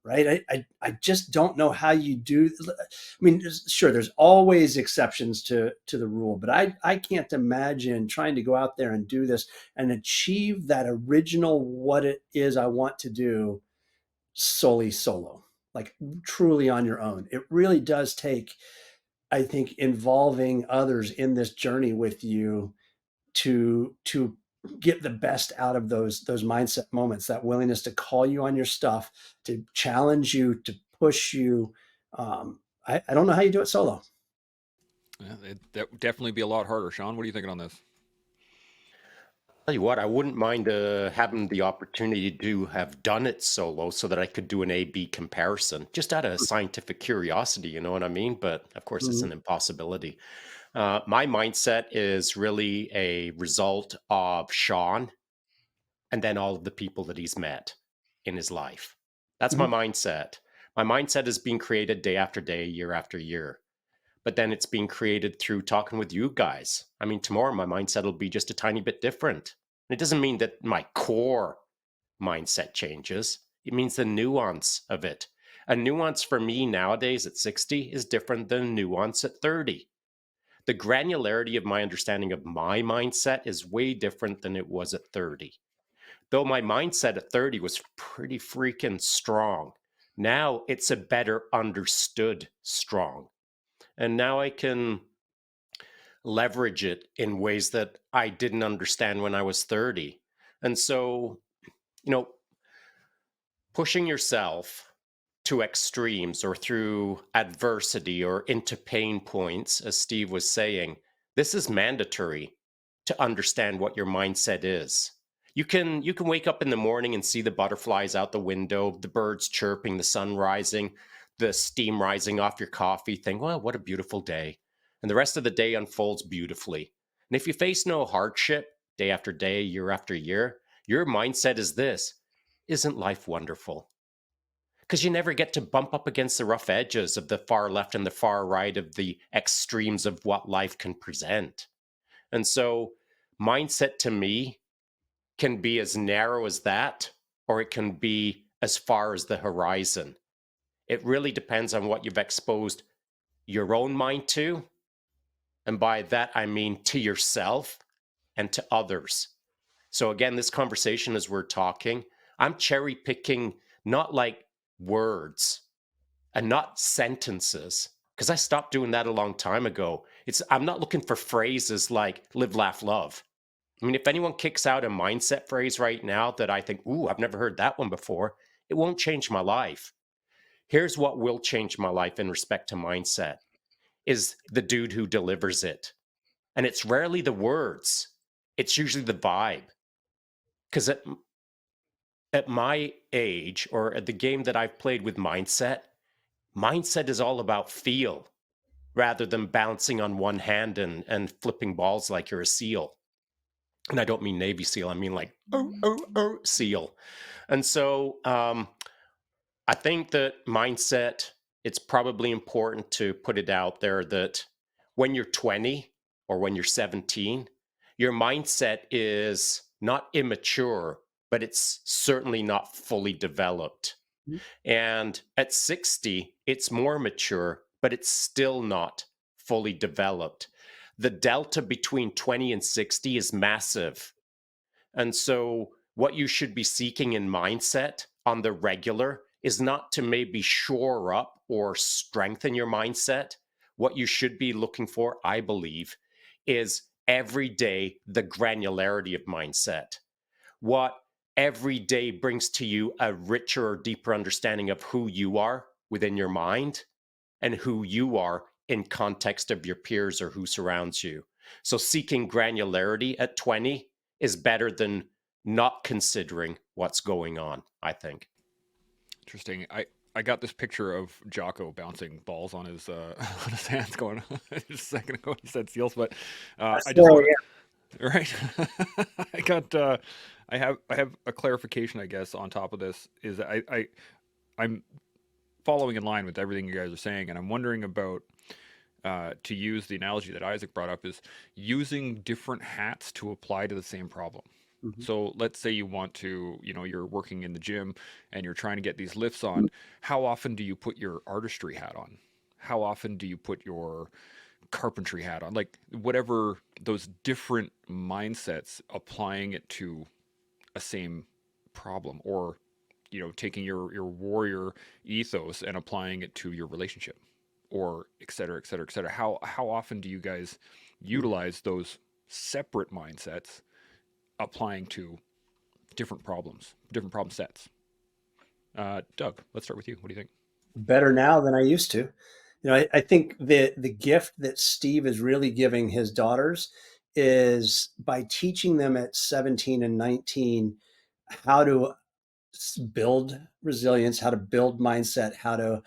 Right. I just don't know how you do. I mean, sure, there's always exceptions to the rule, but I can't imagine trying to go out there and do this and achieve that original what it is I want to do solely solo, like truly on your own. It really does take, I think, involving others in this journey with you to get the best out of those mindset moments, that willingness to call you on your stuff, to challenge you, to push you. I don't know how you do it solo. Yeah, that would definitely be a lot harder. Sean, what are you thinking on this? Tell you what, I wouldn't mind having the opportunity to have done it solo so that I could do an A/B comparison, just out of scientific curiosity, you know what I mean? But of course, it's an impossibility. My mindset is really a result of Sean and then all of the people that he's met in his life. That's my mindset. My mindset is being created day after day, year after year. but then it's being created through talking with you guys. I mean, tomorrow my mindset will be just a tiny bit different. And it doesn't mean that my core mindset changes. It means the nuance of it. A nuance for me nowadays at 60 is different than a nuance at 30. The granularity of my understanding of my mindset is way different than it was at 30. Though my mindset at 30 was pretty freaking strong, now it's a better understood strong. And now I can leverage it in ways that I didn't understand when I was 30. And so, pushing yourself to extremes or through adversity or into pain points, as Steve was saying, this is mandatory to understand what your mindset is. You can wake up in the morning and see the butterflies out the window, the birds chirping, the sun rising, the steam rising off your coffee, think, well, what a beautiful day. And the rest of the day unfolds beautifully. And if you face no hardship day after day, year after year, your mindset is this: isn't life wonderful? Because you never get to bump up against the rough edges of the far left and the far right of the extremes of what life can present. And so mindset to me can be as narrow as that, or it can be as far as the horizon. It really depends on what you've exposed your own mind to. And by that, I mean to yourself and to others. So again, this conversation as we're talking, I'm cherry picking not like words and not sentences, because I stopped doing that a long time ago. I'm not looking for phrases like live, laugh, love. I mean, if anyone kicks out a mindset phrase right now that I think, ooh, I've never heard that one before, it won't change my life. Here's what will change my life in respect to mindset is the dude who delivers it. And it's rarely the words. It's usually the vibe. Because at my age, or at the game that I've played with mindset is all about feel rather than bouncing on one hand and flipping balls like you're a seal. And I don't mean Navy SEAL, I mean like SEAL. And so I think that mindset, it's probably important to put it out there that when you're 20 or when you're 17, your mindset is not immature, but it's certainly not fully developed. Mm-hmm. And at 60, it's more mature, but it's still not fully developed. The delta between 20 and 60 is massive. And so what you should be seeking in mindset on the regular is not to maybe shore up or strengthen your mindset. What you should be looking for, I believe, is every day the granularity of mindset. What every day brings to you a richer or deeper understanding of who you are within your mind and who you are in context of your peers or who surrounds you. So seeking granularity at 20 is better than not considering what's going on, I think. Interesting. I got this picture of Jocko bouncing balls on his hands going just a second ago. He said seals, but I just want to, right. I have a clarification, I guess, on top of this. Is I'm following in line with everything you guys are saying, and I'm wondering about to use the analogy that Isaac brought up is using different hats to apply to the same problem. Mm-hmm. So let's say you want to, you're working in the gym and you're trying to get these lifts on. How often do you put your artistry hat on? How often do you put your carpentry hat on? Like whatever those different mindsets, applying it to a same problem, or taking your warrior ethos and applying it to your relationship, or et cetera, et cetera, et cetera. How often do you guys utilize those separate mindsets applying to different problem sets? Doug, let's start with you. What do you think? Better now than I used to. I think the gift that Steve is really giving his daughters is by teaching them at 17 and 19 how to build resilience, how to build mindset, how to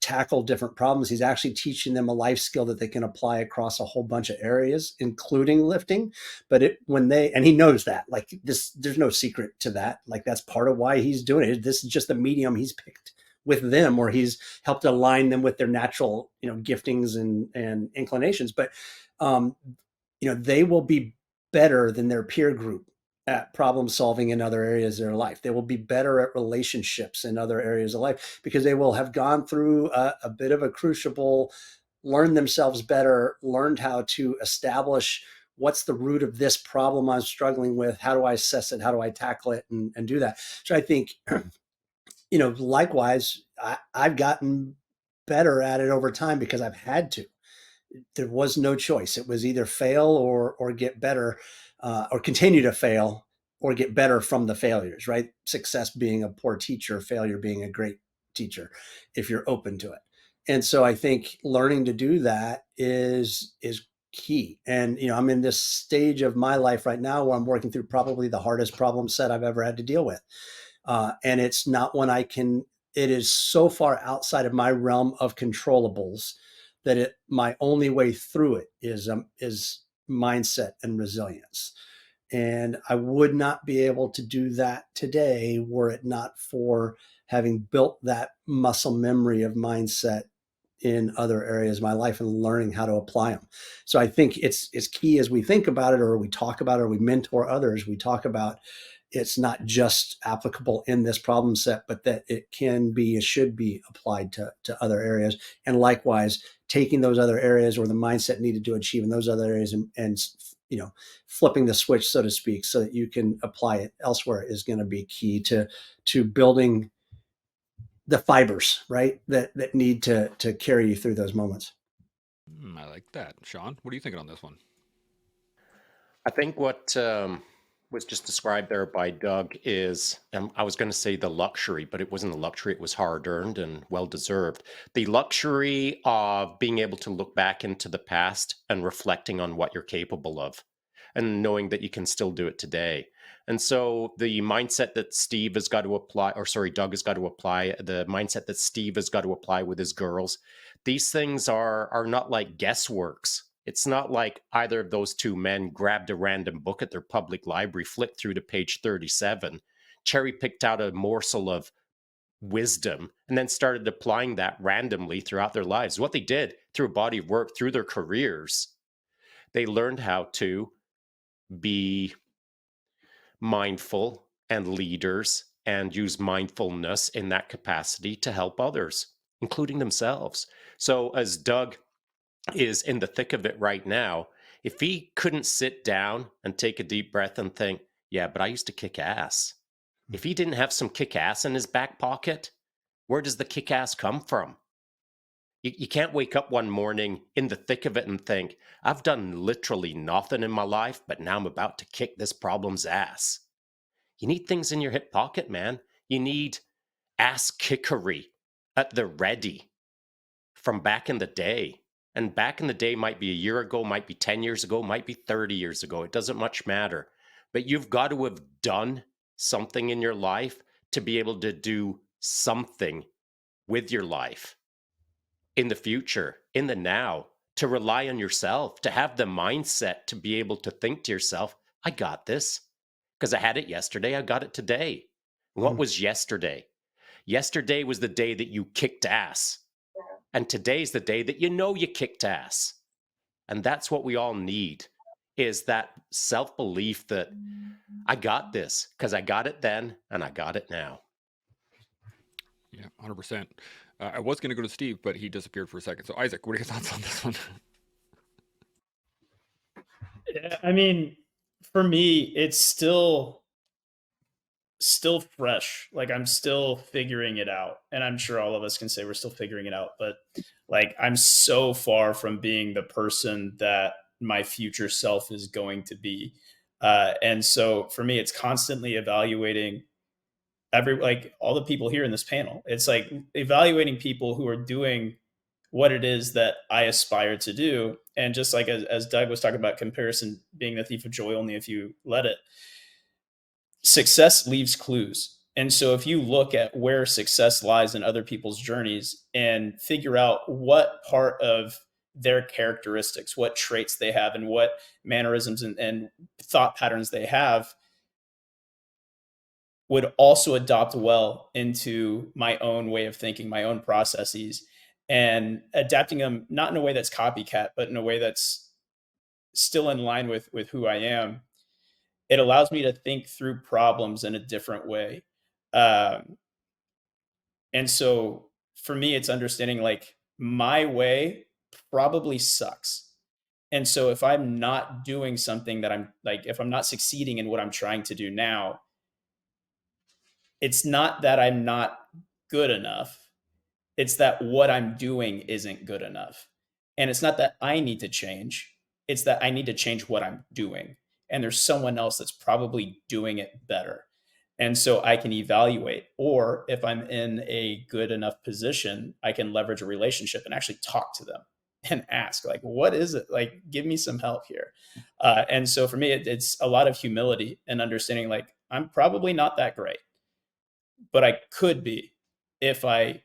tackle different problems. He's actually teaching them a life skill that they can apply across a whole bunch of areas, including lifting. But and he knows that, like this, there's no secret to that. Like that's part of why he's doing it. This is just the medium he's picked with them, or he's helped align them with their natural, giftings and inclinations. But, they will be better than their peer group at problem solving in other areas of their life. They will be better at relationships in other areas of life because they will have gone through a bit of a crucible, learned themselves better, learned how to establish what's the root of this problem I'm struggling with, how do I assess it, how do I tackle it, and do that. So I think, likewise, I've gotten better at it over time because I've had to. There was no choice. It was either fail or get better, or continue to fail or get better from the failures, right? Success being a poor teacher, failure being a great teacher, if you're open to it. And so I think learning to do that is key. And, I'm in this stage of my life right now where I'm working through probably the hardest problem set I've ever had to deal with. And it's not one it is so far outside of my realm of controllables that my only way through it is mindset and resilience. And I would not be able to do that today were it not for having built that muscle memory of mindset in other areas of my life and learning how to apply them. So I think it's key as we think about it, or we talk about it, or we mentor others, we talk about it's not just applicable in this problem set, but that it should be applied to other areas. And likewise, taking those other areas or the mindset needed to achieve in those other areas and flipping the switch, so to speak, so that you can apply it elsewhere is going to be key to building the fibers, right, that need to carry you through those moments. I like that. Sean, what are you thinking on this one? I think what was just described there by Doug is, I was going to say the luxury, but it wasn't a luxury. It was hard earned and well deserved. The luxury of being able to look back into the past and reflecting on what you're capable of and knowing that you can still do it today. And so the mindset that Steve has got to apply, or sorry, Doug has got to apply, the mindset that Steve has got to apply with his girls, these things are not like guessworks. It's not like either of those two men grabbed a random book at their public library, flipped through to page 37, cherry picked out a morsel of wisdom, and then started applying that randomly throughout their lives. What they did through a body of work, through their careers, they learned how to be mindful and leaders and use mindfulness in that capacity to help others, including themselves. So as Doug is in the thick of it right now, if he couldn't sit down and take a deep breath and think, yeah, but I used to kick ass. If he didn't have some kick ass in his back pocket, where does the kick ass come from? You can't wake up one morning in the thick of it and think, I've done literally nothing in my life, but now I'm about to kick this problem's ass. You need things in your hip pocket, man. You need ass kickery at the ready from back in the day. And back in the day might be a year ago, might be 10 years ago, might be 30 years ago. It doesn't much matter. But you've got to have done something in your life to be able to do something with your life in the future, in the now, to rely on yourself, to have the mindset to be able to think to yourself, I got this because I had it yesterday. I got it today. What was yesterday? Yesterday was the day that you kicked ass. And today's the day that you kicked ass. And that's what we all need, is that self-belief that I got this because I got it then and I got it now. Yeah, 100%. I was going to go to Steve, but he disappeared for a second. So Isaac, what are your thoughts on this one? Yeah, I mean, for me, it's still fresh. Like, I'm still figuring it out, and I'm sure all of us can say we're still figuring it out, but like, I'm so far from being the person that my future self is going to be. And so for me, it's constantly evaluating like all the people here in this panel. It's like evaluating people who are doing what it is that I aspire to do. And just like as Doug was talking about, comparison being the thief of joy only if you let it, success leaves clues. And so if you look at where success lies in other people's journeys and figure out what part of their characteristics, what traits they have, and what mannerisms and thought patterns they have, would also adopt well into my own way of thinking, my own processes, and adapting them not in a way that's copycat, but in a way that's still in line with who I am. It allows me to think through problems in a different way. Um, and so for me, it's understanding like my way probably sucks. And so if I'm not doing something that I'm like, if I'm not succeeding in what I'm trying to do now, it's not that I'm not good enough. It's that what I'm doing isn't good enough. And it's not that I need to change. It's that I need to change what I'm doing. And there's someone else that's probably doing it better. And so I can evaluate. Or if I'm in a good enough position, I can leverage a relationship and actually talk to them and ask, like, what is it? Like, give me some help here. And so for me, it's a lot of humility and understanding, like, I'm probably not that great, but I could be if I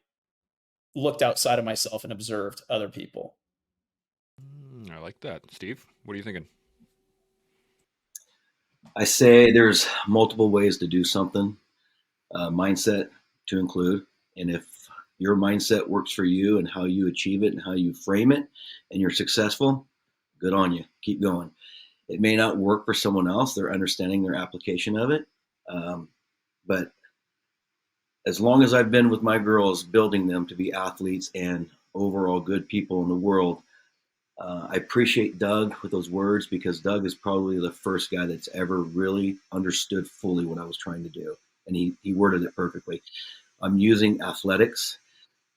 looked outside of myself and observed other people. I like that. Steve, what are you thinking? I say there's multiple ways to do something, mindset to include. And if your mindset works for you and how you achieve it and how you frame it and you're successful, good on you. Keep going. It may not work for someone else. They're understanding their application of it. But as long as I've been with my girls, building them to be athletes and overall good people in the world, I appreciate Doug with those words, because Doug is probably the first guy that's ever really understood fully what I was trying to do. And he worded it perfectly. I'm using athletics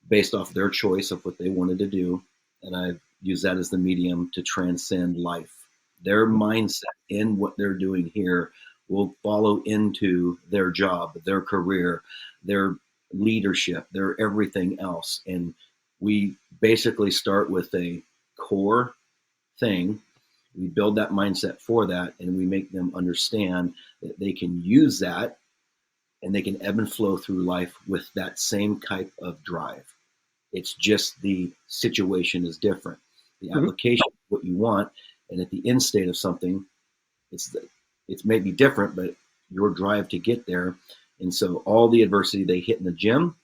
based off their choice of what they wanted to do. And I've used that as the medium to transcend life. Their mindset in what they're doing here will follow into their job, their career, their leadership, their everything else. And we basically start with a core thing. We build that mindset for that, and we make them understand that they can use that and they can ebb and flow through life with that same type of drive. It's just the situation is different. The application of what you want, and at the end state of something, it's maybe different, but your drive to get there. And so all the adversity they hit in the gym,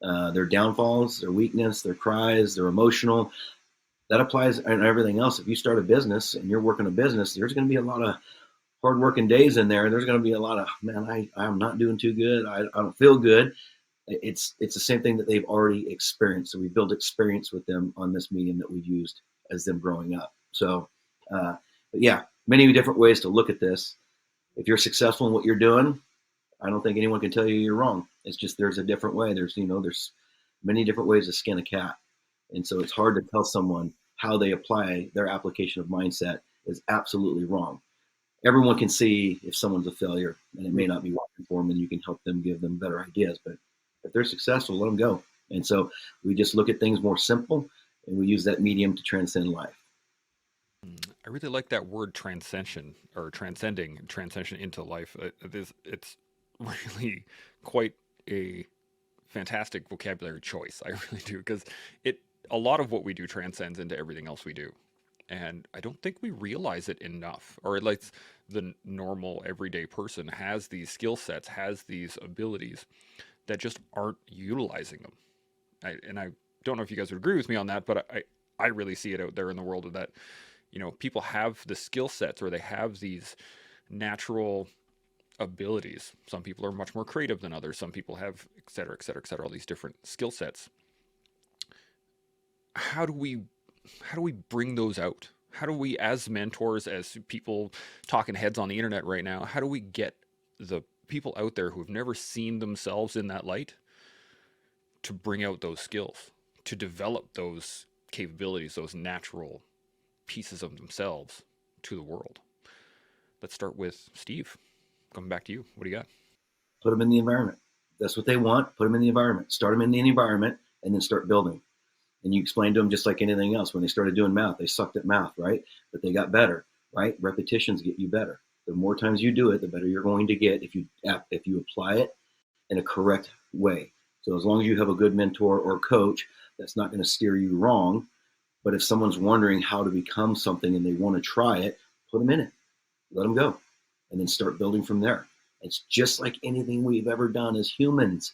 their downfalls, their weakness, their cries, their emotional, that applies in everything else. If you start a business and you're working a business, there's going to be a lot of hard working days in there. There's going to be a lot of, man, I'm not doing too good. I don't feel good. It's the same thing that they've already experienced. So we build experience with them on this medium that we've used as them growing up. So, but yeah, many different ways to look at this. If you're successful in what you're doing, I don't think anyone can tell you you're wrong. It's just, there's a different way. There's many different ways to skin a cat. And so it's hard to tell someone how they apply their application of mindset is absolutely wrong. Everyone can see if someone's a failure, and it may not be working for them, and you can help them, give them better ideas. But if they're successful, let them go. And so we just look at things more simple, and we use that medium to transcend life. I really like that word transcension, or transcending into life. It's really quite a fantastic vocabulary choice. I really do, because a lot of what we do transcends into everything else we do. And I don't think we realize it enough, or at least the normal everyday person has these skill sets, has these abilities that just aren't utilizing them. I don't know if you guys would agree with me on that, but I really see it out there in the world of that, people have the skill sets, or they have these natural abilities. Some people are much more creative than others. Some people have, et cetera, et cetera, et cetera, all these different skill sets. How do we bring those out? How do we, as mentors, as people talking heads on the internet right now, how do we get the people out there who have never seen themselves in that light to bring out those skills, to develop those capabilities, those natural pieces of themselves to the world? Let's start with Steve. Coming back to you. What do you got? Put them in the environment. That's what they want. Put them in the environment. Start them in the environment, and then start building. And you explain to them just like anything else. When they started doing math, they sucked at math, right? But they got better, right? Repetitions get you better. The more times you do it, the better you're going to get if you apply it in a correct way. So as long as you have a good mentor or coach, that's not going to steer you wrong. But if someone's wondering how to become something and they want to try it, put them in it. Let them go. And then start building from there. It's just like anything we've ever done as humans.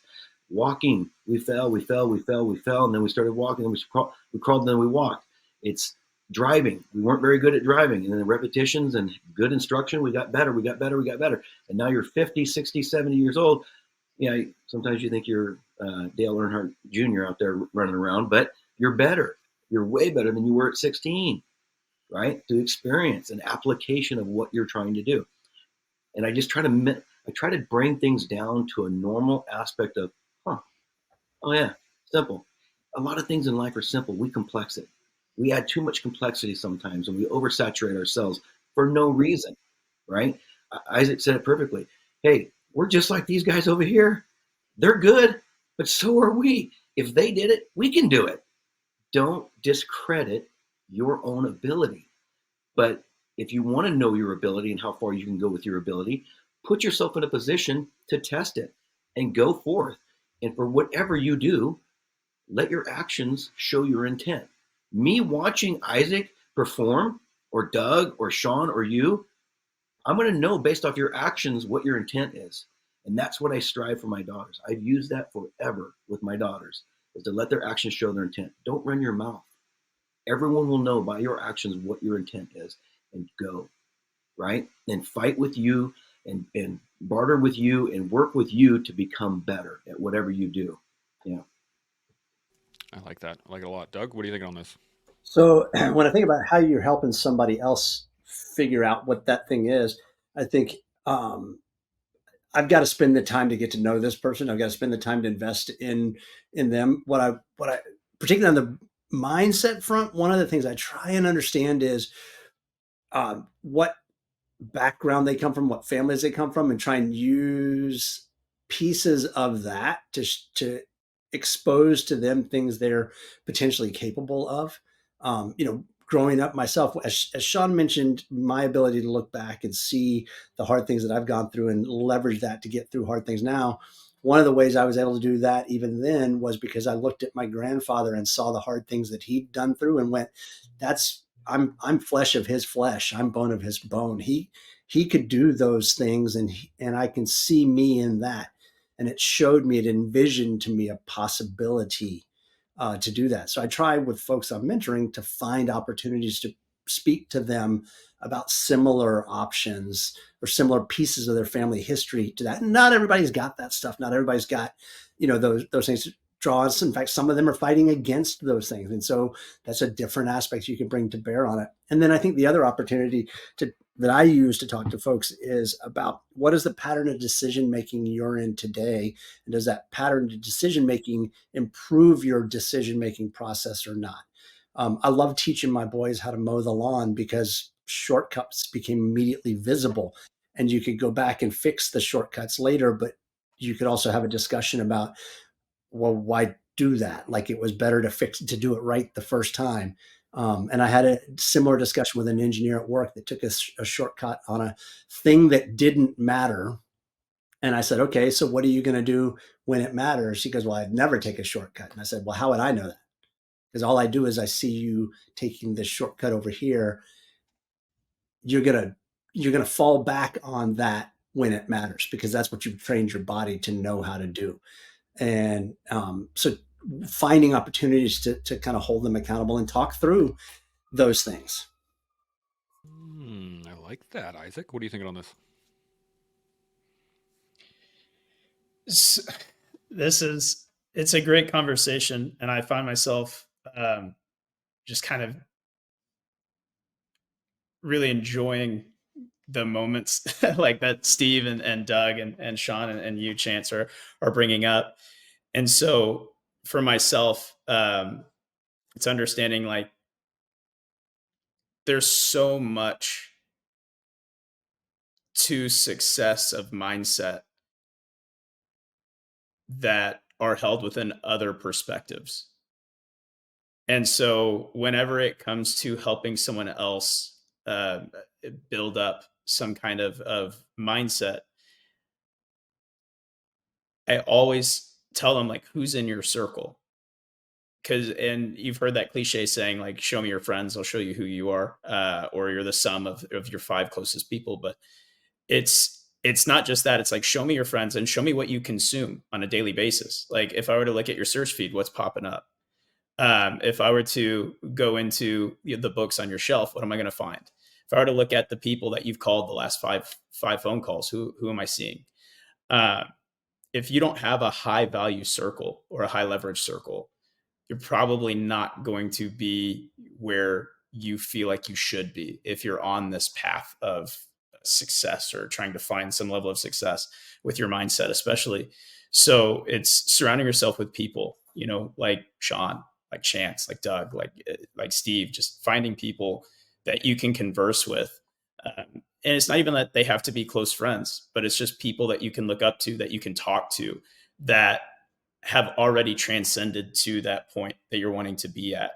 Walking, we fell, and then we started walking, and we crawled, and then we walked. It's driving. We weren't very good at driving, and then the repetitions and good instruction, we got better. And now you're 50, 60, 70 years old. Yeah, sometimes you think you're Dale Earnhardt Jr. out there running around, but you're better. You're way better than you were at 16, right? Through experience and application of what you're trying to do. And I just try to bring things down to a normal aspect of, oh yeah, simple. A lot of things in life are simple. We complex it. We add too much complexity sometimes, and we oversaturate ourselves for no reason, right? Isaac said it perfectly. Hey, we're just like these guys over here. They're good, but so are we. If they did it, we can do it. Don't discredit your own ability. But if you want to know your ability and how far you can go with your ability, put yourself in a position to test it and go forth. And for whatever you do, let your actions show your intent. Me watching Isaac perform, or Doug, or Sean, or you, I'm going to know based off your actions what your intent is. And that's what I strive for my daughters. I've used that forever with my daughters, is to let their actions show their intent. Don't run your mouth. Everyone will know by your actions what your intent is, and go, right? And fight with you, and barter with you, and work with you to become better at whatever you do. Yeah. I like that. I like it a lot. Doug, what do you think on this? So when I think about how you're helping somebody else figure out what that thing is, I think I've got to spend the time to get to know this person. I've got to spend the time to invest in them. What I particularly on the mindset front, one of the things I try and understand is what background they come from, what families they come from, and try and use pieces of that to expose to them things they're potentially capable of. Growing up myself, as Sean mentioned, my ability to look back and see the hard things that I've gone through and leverage that to get through hard things now. One of the ways I was able to do that even then was because I looked at my grandfather and saw the hard things that he'd done through and went, that's I'm flesh of his flesh. I'm bone of his bone. He could do those things, and I can see me in that. And it showed me, it envisioned to me a possibility to do that. So I try with folks I'm mentoring to find opportunities to speak to them about similar options or similar pieces of their family history to that. And not everybody's got that stuff. Not everybody's got, those things draws. In fact, some of them are fighting against those things. And so that's a different aspect you can bring to bear on it. And then I think the other opportunity that I use to talk to folks is about what is the pattern of decision making you're in today, and does that pattern of decision making improve your decision making process or not? I love teaching my boys how to mow the lawn because shortcuts became immediately visible, and you could go back and fix the shortcuts later. But you could also have a discussion about, well, why do that? Like, it was better to do it right the first time. And I had a similar discussion with an engineer at work that took a shortcut on a thing that didn't matter. And I said, okay, so what are you going to do when it matters? She goes, well, I'd never take a shortcut. And I said, well, how would I know that? Because all I do is I see you taking this shortcut over here. You're gonna fall back on that when it matters, because that's what you've trained your body to know how to do. And so finding opportunities to kind of hold them accountable and talk through those things. I like that, Isaac. What are you thinking on this? It's a great conversation, and I find myself just kind of really enjoying the moments like that Steve and Doug and Sean and you, Chance, are bringing up. And so for myself, it's understanding, like, there's so much to success of mindset that are held within other perspectives. And so whenever it comes to helping someone else build up some kind of mindset, I always tell them, like, who's in your circle? And you've heard that cliche saying, like, show me your friends, I'll show you who you are, or you're the sum of your five closest people. But it's it's not just that. It's like, show me your friends and show me what you consume on a daily basis. Like if I were to look at your search feed, what's popping up? If I were to go into the books on your shelf, what am I going to find? If I were to look at the people that you've called the last five phone calls, who am I seeing? Uh, if you don't have a high value circle or a high leverage circle, you're probably not going to be where you feel like you should be if you're on this path of success or trying to find some level of success with your mindset, especially. So it's surrounding yourself with people, like Sean, like Chance, like Doug, like Steve, just finding people that you can converse with. And it's not even that they have to be close friends, but it's just people that you can look up to, that you can talk to, that have already transcended to that point that you're wanting to be at.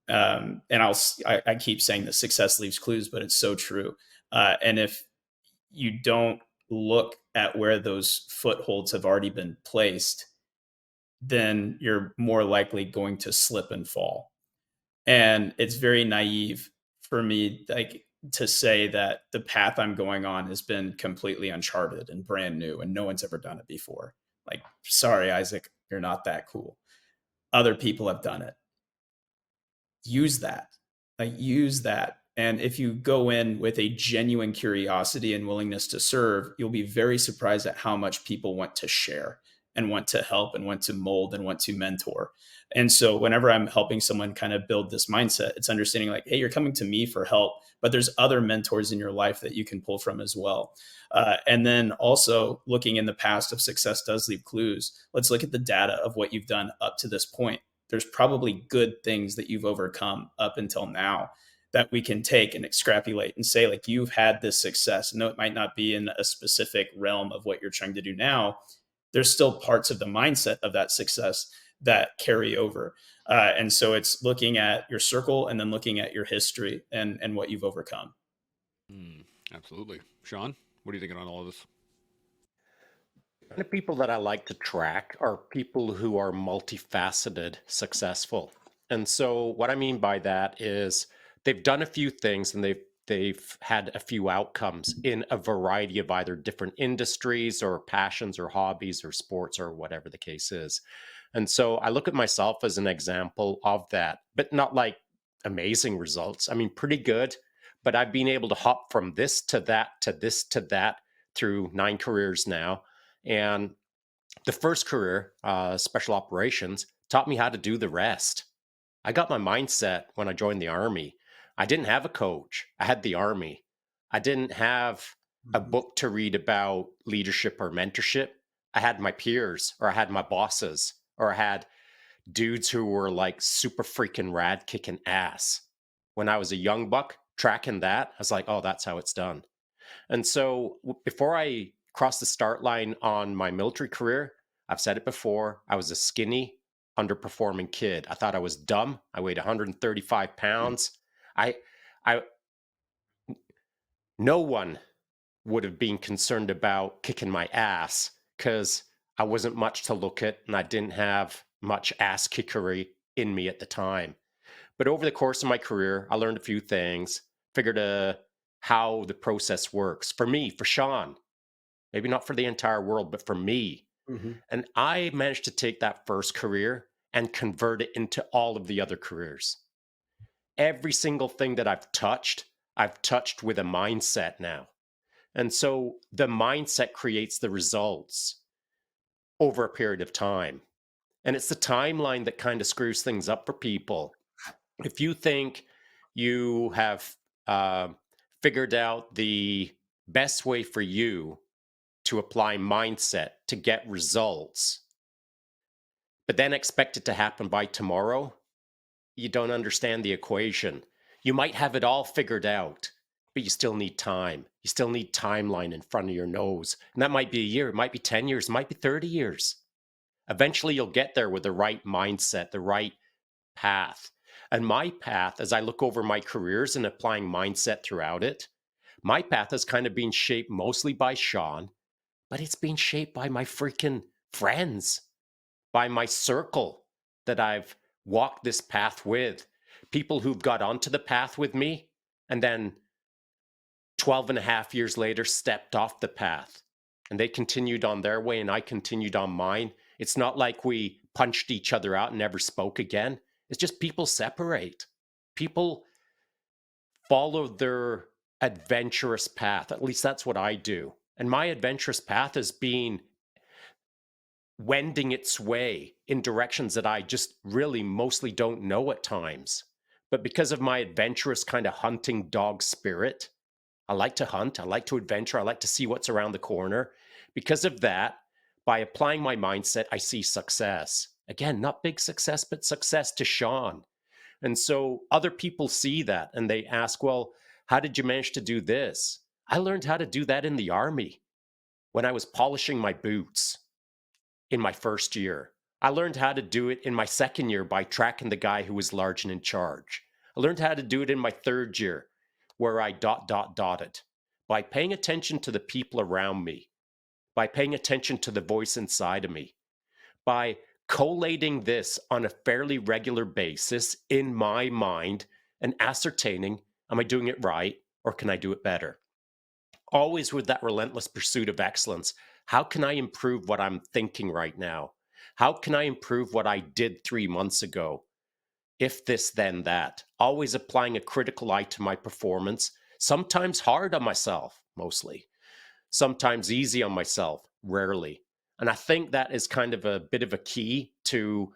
And I keep saying that success leaves clues, but it's so true. And if you don't look at where those footholds have already been placed, then you're more likely going to slip and fall. And it's very naive for me, like, to say that the path I'm going on has been completely uncharted and brand new and no one's ever done it before. Like, sorry, Isaac, you're not that cool. Other people have done it. Use that. Use that. And if you go in with a genuine curiosity and willingness to serve, you'll be very surprised at how much people want to share and want to help and want to mold and want to mentor. And so whenever I'm helping someone kind of build this mindset, it's understanding like, hey, you're coming to me for help, but there's other mentors in your life that you can pull from as well. And then also looking in the past, of success does leave clues. Let's look at the data of what you've done up to this point. There's probably good things that you've overcome up until now that we can take and extrapolate and say, like, you've had this success. No, it might not be in a specific realm of what you're trying to do now. There's still parts of the mindset of that success that carry over. And so it's looking at your circle and then looking at your history and what you've overcome. Absolutely. Sean, what are you thinking on all of this? The people that I like to track are people who are multifaceted successful. And so what I mean by that is they've done a few things and they've had a few outcomes in a variety of either different industries or passions or hobbies or sports or whatever the case is. And so I look at myself as an example of that, but not like amazing results. I mean, pretty good, but I've been able to hop from this to that, to this to that through 9 careers now. And the first career, special operations, taught me how to do the rest. I got my mindset when I joined the Army. I didn't have a coach. I had the Army. I didn't have a book to read about leadership or mentorship. I had my peers, or I had my bosses, or I had dudes who were like super freaking rad, kicking ass. When I was a young buck tracking that, I was like, oh, that's how it's done. And so before I crossed the start line on my military career, I've said it before, I was a skinny, underperforming kid. I thought I was dumb. I weighed 135 pounds. No one would have been concerned about kicking my ass because I wasn't much to look at and I didn't have much ass kickery in me at the time. But over the course of my career, I learned a few things, figured how the process works. For me, for Sean, maybe not for the entire world, but for me. And I managed to take that first career and convert it into all of the other careers. Every single thing that I've touched with a mindset now. And so the mindset creates the results over a period of time. And it's the timeline that kind of screws things up for people. If you think you have figured out the best way for you to apply mindset to get results, but then expect it to happen by tomorrow, you don't understand the equation. You might have it all figured out, but you still need time. You still need timeline in front of your nose. And that might be a year, it might be 10 years, it might be 30 years. Eventually you'll get there with the right mindset, the right path. And my path, as I look over my careers and applying mindset throughout it, my path has kind of been shaped mostly by Sean, but it's been shaped by my freaking friends, by my circle that I've walked this path with, people who've got onto the path with me, and then 12 and a half years later stepped off the path and they continued on their way and I continued on mine. It's not like we punched each other out and never spoke again. It's just people separate. People follow their adventurous path. At least that's what I do. And my adventurous path is being wending its way in directions that I just really mostly don't know at times. But because of my adventurous kind of hunting dog spirit, I like to hunt, I like to adventure, I like to see what's around the corner. Because of that, by applying my mindset, I see success. Again, not big success, but success to Sean. And so other people see that and they ask, well, how did you manage to do this? I learned how to do that in the Army when I was polishing my boots in my first year. I learned how to do it in my second year by tracking the guy who was large and in charge. I learned how to do it in my third year where I dotted by paying attention to the people around me, by paying attention to the voice inside of me, by collating this on a fairly regular basis in my mind and ascertaining, am I doing it right or can I do it better? Always with that relentless pursuit of excellence. How can I improve what I'm thinking right now? How can I improve what I did 3 months ago? If this, then that. Always applying a critical eye to my performance, sometimes hard on myself, mostly. Sometimes easy on myself, rarely. And I think that is kind of a bit of a key to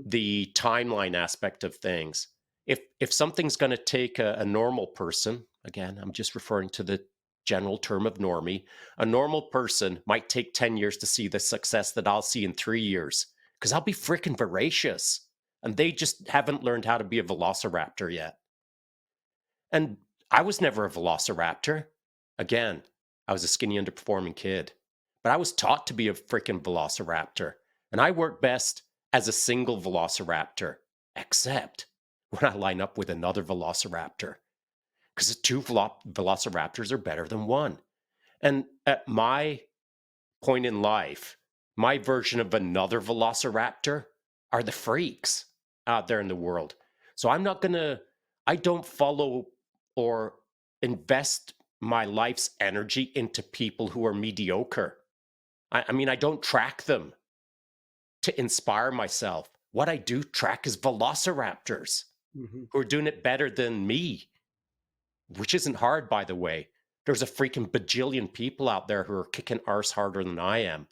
the timeline aspect of things. If something's going to take a normal person, again, I'm just referring to the general term of normie, a normal person might take 10 years to see the success that I'll see in 3 years because I'll be freaking voracious. And they just haven't learned how to be a velociraptor yet. And I was never a velociraptor. Again, I was a skinny, underperforming kid. But I was taught to be a freaking velociraptor. And I work best as a single velociraptor, except when I line up with another velociraptor. Because two velociraptors are better than one. And at my point in life, my version of another velociraptor are the freaks out there in the world. So I don't follow or invest my life's energy into people who are mediocre. I mean, I don't track them to inspire myself. What I do track is velociraptors who are doing it better than me, which isn't hard, by the way. There's a freaking bajillion people out there who are kicking arse harder than I am.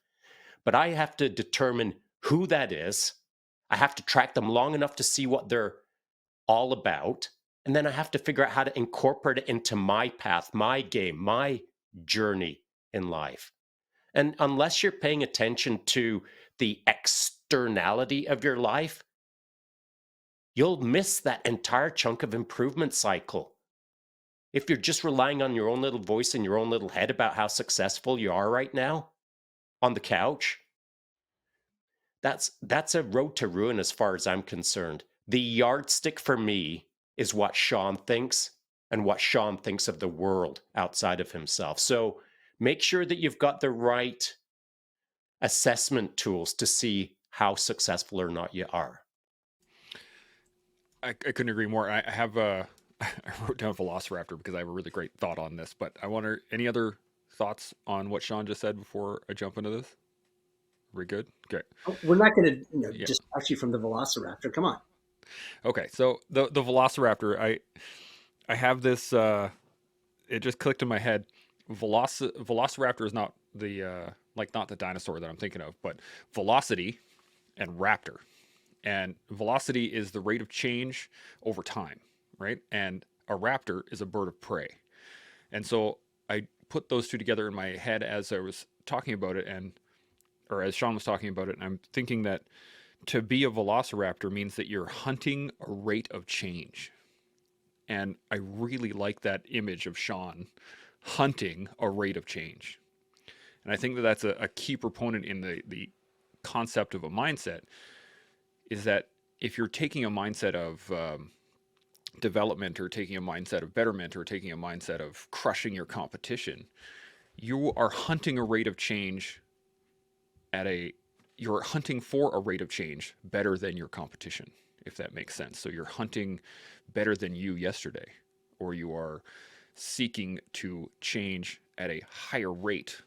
But I have to determine who that is. I have to track them long enough to see what they're all about. And then I have to figure out how to incorporate it into my path, my game, my journey in life. And unless you're paying attention to the externality of your life, you'll miss that entire chunk of improvement cycle. If you're just relying on your own little voice in your own little head about how successful you are right now on the couch, that's a road to ruin as far as I'm concerned. The yardstick for me is what Sean thinks and what Sean thinks of the world outside of himself. So make sure that you've got the right assessment tools to see how successful or not you are. I couldn't agree more. I have I wrote down Velociraptor because I have a really great thought on this, but I wonder, any other thoughts on what Sean just said before I jump into this? Are we good? Okay. We're not going to just actually from the Velociraptor. Come on. Okay. So the Velociraptor, I have this, it just clicked in my head. Velociraptor is not the, not the dinosaur that I'm thinking of, but velocity and raptor. And velocity is the rate of change over time, right? And a raptor is a bird of prey. And so I put those two together in my head as I was talking about it, or as Sean was talking about it, and I'm thinking that to be a velociraptor means that you're hunting a rate of change. And I really like that image of Sean hunting a rate of change. And I think that that's a key proponent in the concept of a mindset, is that if you're taking a mindset of development, or taking a mindset of betterment, or taking a mindset of crushing your competition, you are hunting a rate of change you're hunting for a rate of change better than your competition, if that makes sense. So you're hunting better than you yesterday, or you are seeking to change at a higher rate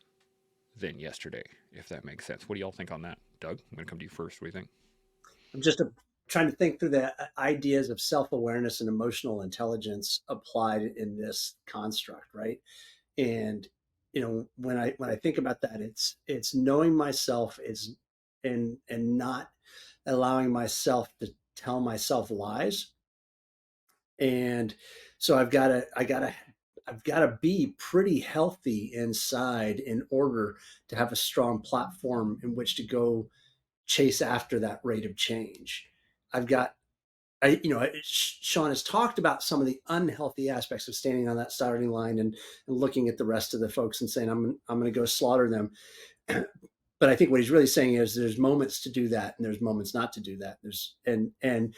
than yesterday, if that makes sense. What do y'all think on that? Doug, I'm going to come to you first. What do you think? I'm just trying to think through the ideas of self-awareness and emotional intelligence applied in this construct, right? And when I think about that, it's knowing myself is and not allowing myself to tell myself lies. And so I've got to be pretty healthy inside in order to have a strong platform in which to go chase after that rate of change. I've got Sean has talked about some of the unhealthy aspects of standing on that starting line and looking at the rest of the folks and saying, I'm going to go slaughter them. But I think what he's really saying is there's moments to do that and there's moments not to do that. And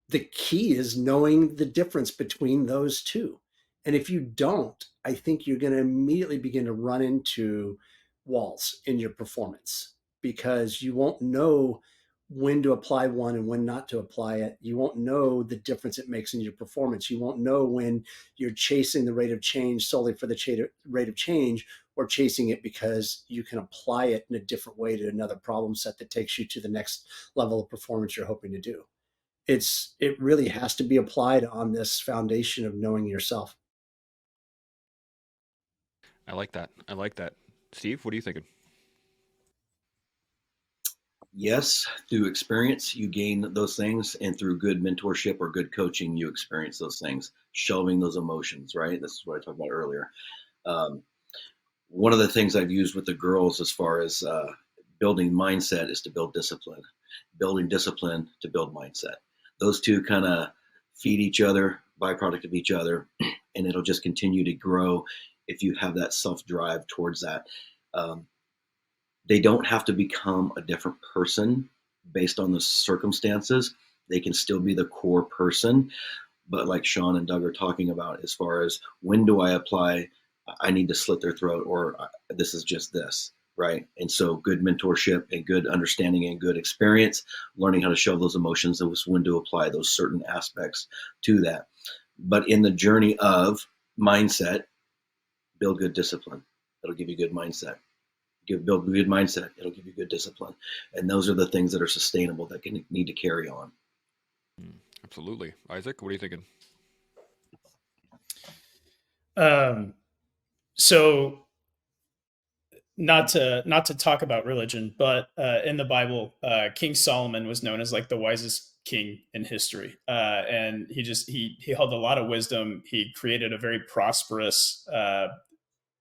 the key is knowing the difference between those two. And if you don't, I think you're going to immediately begin to run into walls in your performance because you won't know when to apply one and when not to apply it. You won't know the difference it makes in your performance. You won't know when you're chasing the rate of change solely for the rate of change or chasing it because you can apply it in a different way to another problem set that takes you to the next level of performance you're hoping to do. It really has to be applied on this foundation of knowing yourself. I like that. I like that. Steve, what are you thinking? Yes, through experience, you gain those things, and through good mentorship or good coaching, you experience those things, shelving those emotions, right? This is what I talked about earlier. Um, One of the things I've used with the girls as far as building mindset is to build discipline, building discipline to build mindset. Those two kind of feed each other, byproduct of each other, and it'll just continue to grow if you have that self drive towards that. Um, they don't have to become a different person based on the circumstances. They can still be the core person. But like Sean and Doug are talking about, as far as when do I apply, I need to slit their throat, or this is just this, right? And so good mentorship and good understanding and good experience, learning how to show those emotions and when to apply those certain aspects to that. But in the journey of mindset, build good discipline. It'll give you good mindset. Build a good mindset. It'll give you good discipline. And those are the things that are sustainable that can need to carry on. Absolutely. Isaac, what are you thinking? So not to talk about religion, but in the Bible, King Solomon was known as like the wisest king in history, and he held a lot of wisdom. He created a very prosperous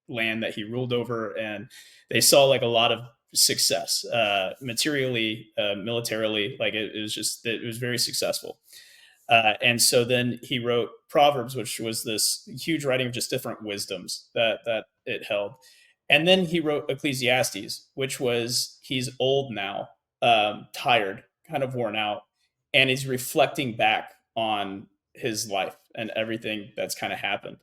land that he ruled over, and they saw like a lot of success, materially, militarily. Like it was very successful. And so then he wrote Proverbs, which was this huge writing of just different wisdoms that it held. And then he wrote Ecclesiastes, which was he's old now, tired, kind of worn out, and he's reflecting back on his life and everything that's kind of happened.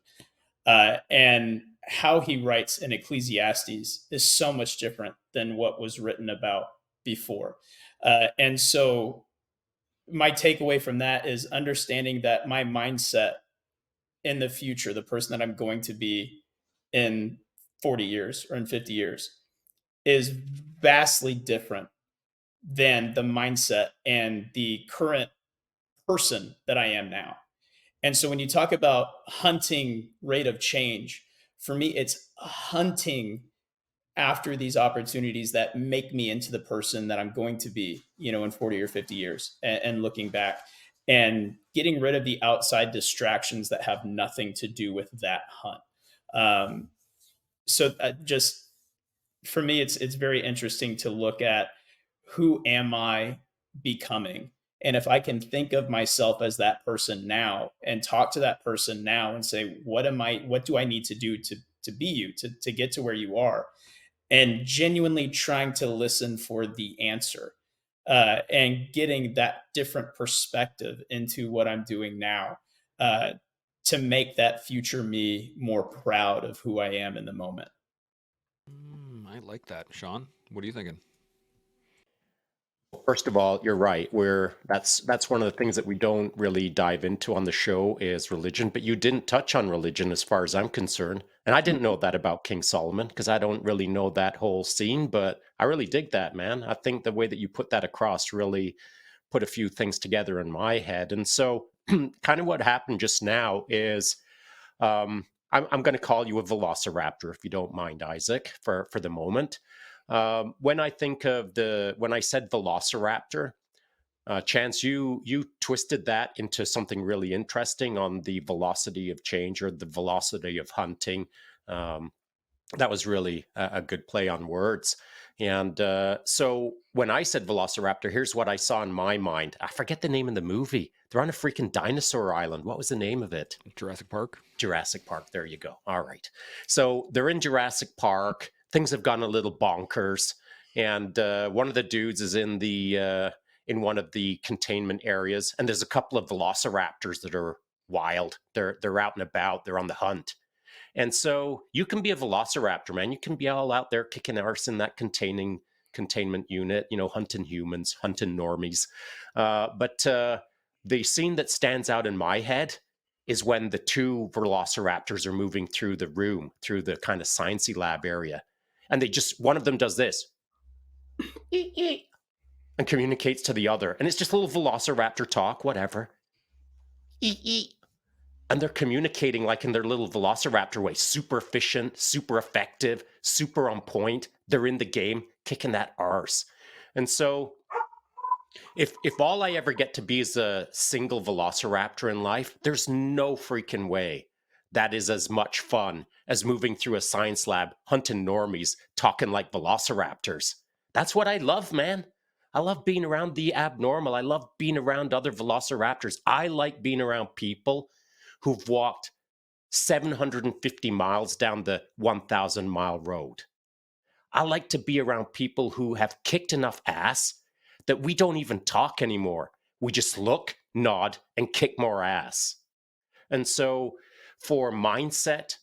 And how he writes in Ecclesiastes is so much different than what was written about before. And so my takeaway from that is understanding that my mindset in the future, the person that I'm going to be in 40 years or in 50 years, is vastly different than the mindset and the current person that I am now. And so when you talk about hunting rate of change, for me, it's hunting after these opportunities that make me into the person that I'm going to be, in 40 or 50 years, and looking back and getting rid of the outside distractions that have nothing to do with that hunt. So just for me, it's very interesting to look at who am I becoming? And if I can think of myself as that person now and talk to that person now and say, what do I need to do to be you, to get to where you are? And genuinely trying to listen for the answer, and getting that different perspective into what I'm doing now, uh, to make that future me more proud of who I am in the moment. I like that. Sean, what are you thinking? First of all, you're right. That's one of the things that we don't really dive into on the show is religion, but you didn't touch on religion as far as I'm concerned. And I didn't know that about King Solomon because I don't really know that whole scene, but I really dig that, man. I think the way that you put that across really put a few things together in my head. And so kind of what happened just now is I'm going to call you a velociraptor, if you don't mind, Isaac, for the moment. When I said velociraptor, Chance, you twisted that into something really interesting on the velocity of change or the velocity of hunting. That was really a good play on words. And so when I said velociraptor, here's what I saw in my mind. I forget the name of the movie. They're on a freaking dinosaur island. What was the name of it? Jurassic Park. Jurassic Park. There you go. All right. So they're in Jurassic Park. Things have gone a little bonkers. And one of the dudes is in one of the containment areas. And there's a couple of velociraptors that are wild. They're out and about. They're on the hunt. And so you can be a velociraptor, man. You can be all out there kicking arse in that containment unit, hunting humans, hunting normies. But the scene that stands out in my head is when the two velociraptors are moving through the room, through the kind of sciencey lab area. And one of them does this and communicates to the other. And it's just a little velociraptor talk, whatever. And they're communicating like in their little velociraptor way, super efficient, super effective, super on point. They're in the game, kicking that arse. And so if all I ever get to be is a single velociraptor in life, there's no freaking way that is as much fun as moving through a science lab, hunting normies, talking like velociraptors. That's what I love, man. I love being around the abnormal. I love being around other velociraptors. I like being around people who've walked 750 miles down the 1,000-mile road. I like to be around people who have kicked enough ass that we don't even talk anymore. We just look, nod, and kick more ass. And so for mindset,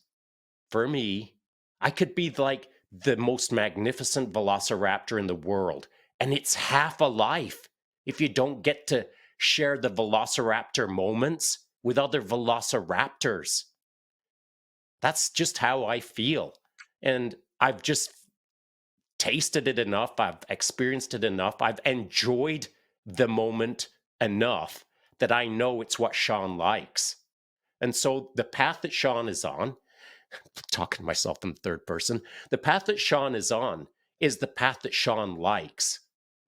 for me, I could be like the most magnificent velociraptor in the world. And it's half a life if you don't get to share the velociraptor moments with other velociraptors. That's just how I feel. And I've just tasted it enough. I've experienced it enough. I've enjoyed the moment enough that I know it's what Sean likes. And so the path that Sean is on, talking to myself in the third person, the path that Sean is on is the path that Sean likes,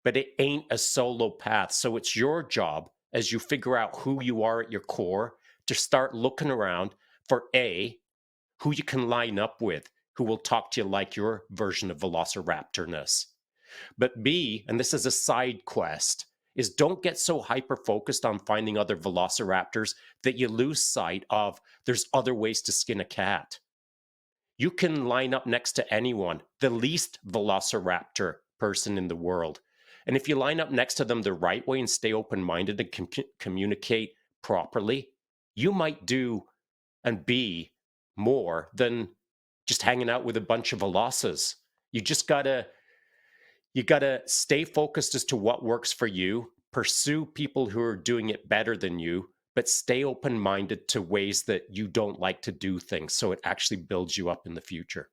but it ain't a solo path. So it's your job as you figure out who you are at your core to start looking around for A, who you can line up with, who will talk to you like your version of velociraptorness. But B, and this is a side quest, is don't get so hyper-focused on finding other velociraptors that you lose sight of there's other ways to skin a cat. You can line up next to anyone, the least velociraptor person in the world. And if you line up next to them the right way and stay open-minded and communicate properly, you might do and be more than just hanging out with a bunch of velocas. You gotta stay focused as to what works for you, pursue people who are doing it better than you, but stay open-minded to ways that you don't like to do things so it actually builds you up in the future.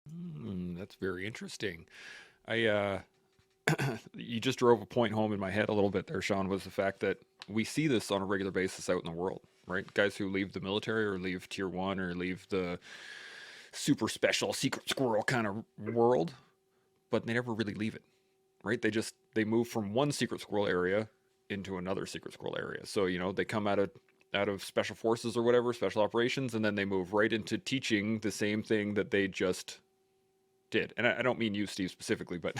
That's very interesting. You just drove a point home in my head a little bit there, Sean, was the fact that we see this on a regular basis out in the world, right? Guys who leave the military or leave tier 1 or leave the super special secret squirrel kind of world, but they never really leave it, right? They move from one secret squirrel area into another secret squirrel area. So, they come out of special forces or whatever, special operations, and then they move right into teaching the same thing that they just did. And I don't mean you, Steve, specifically, but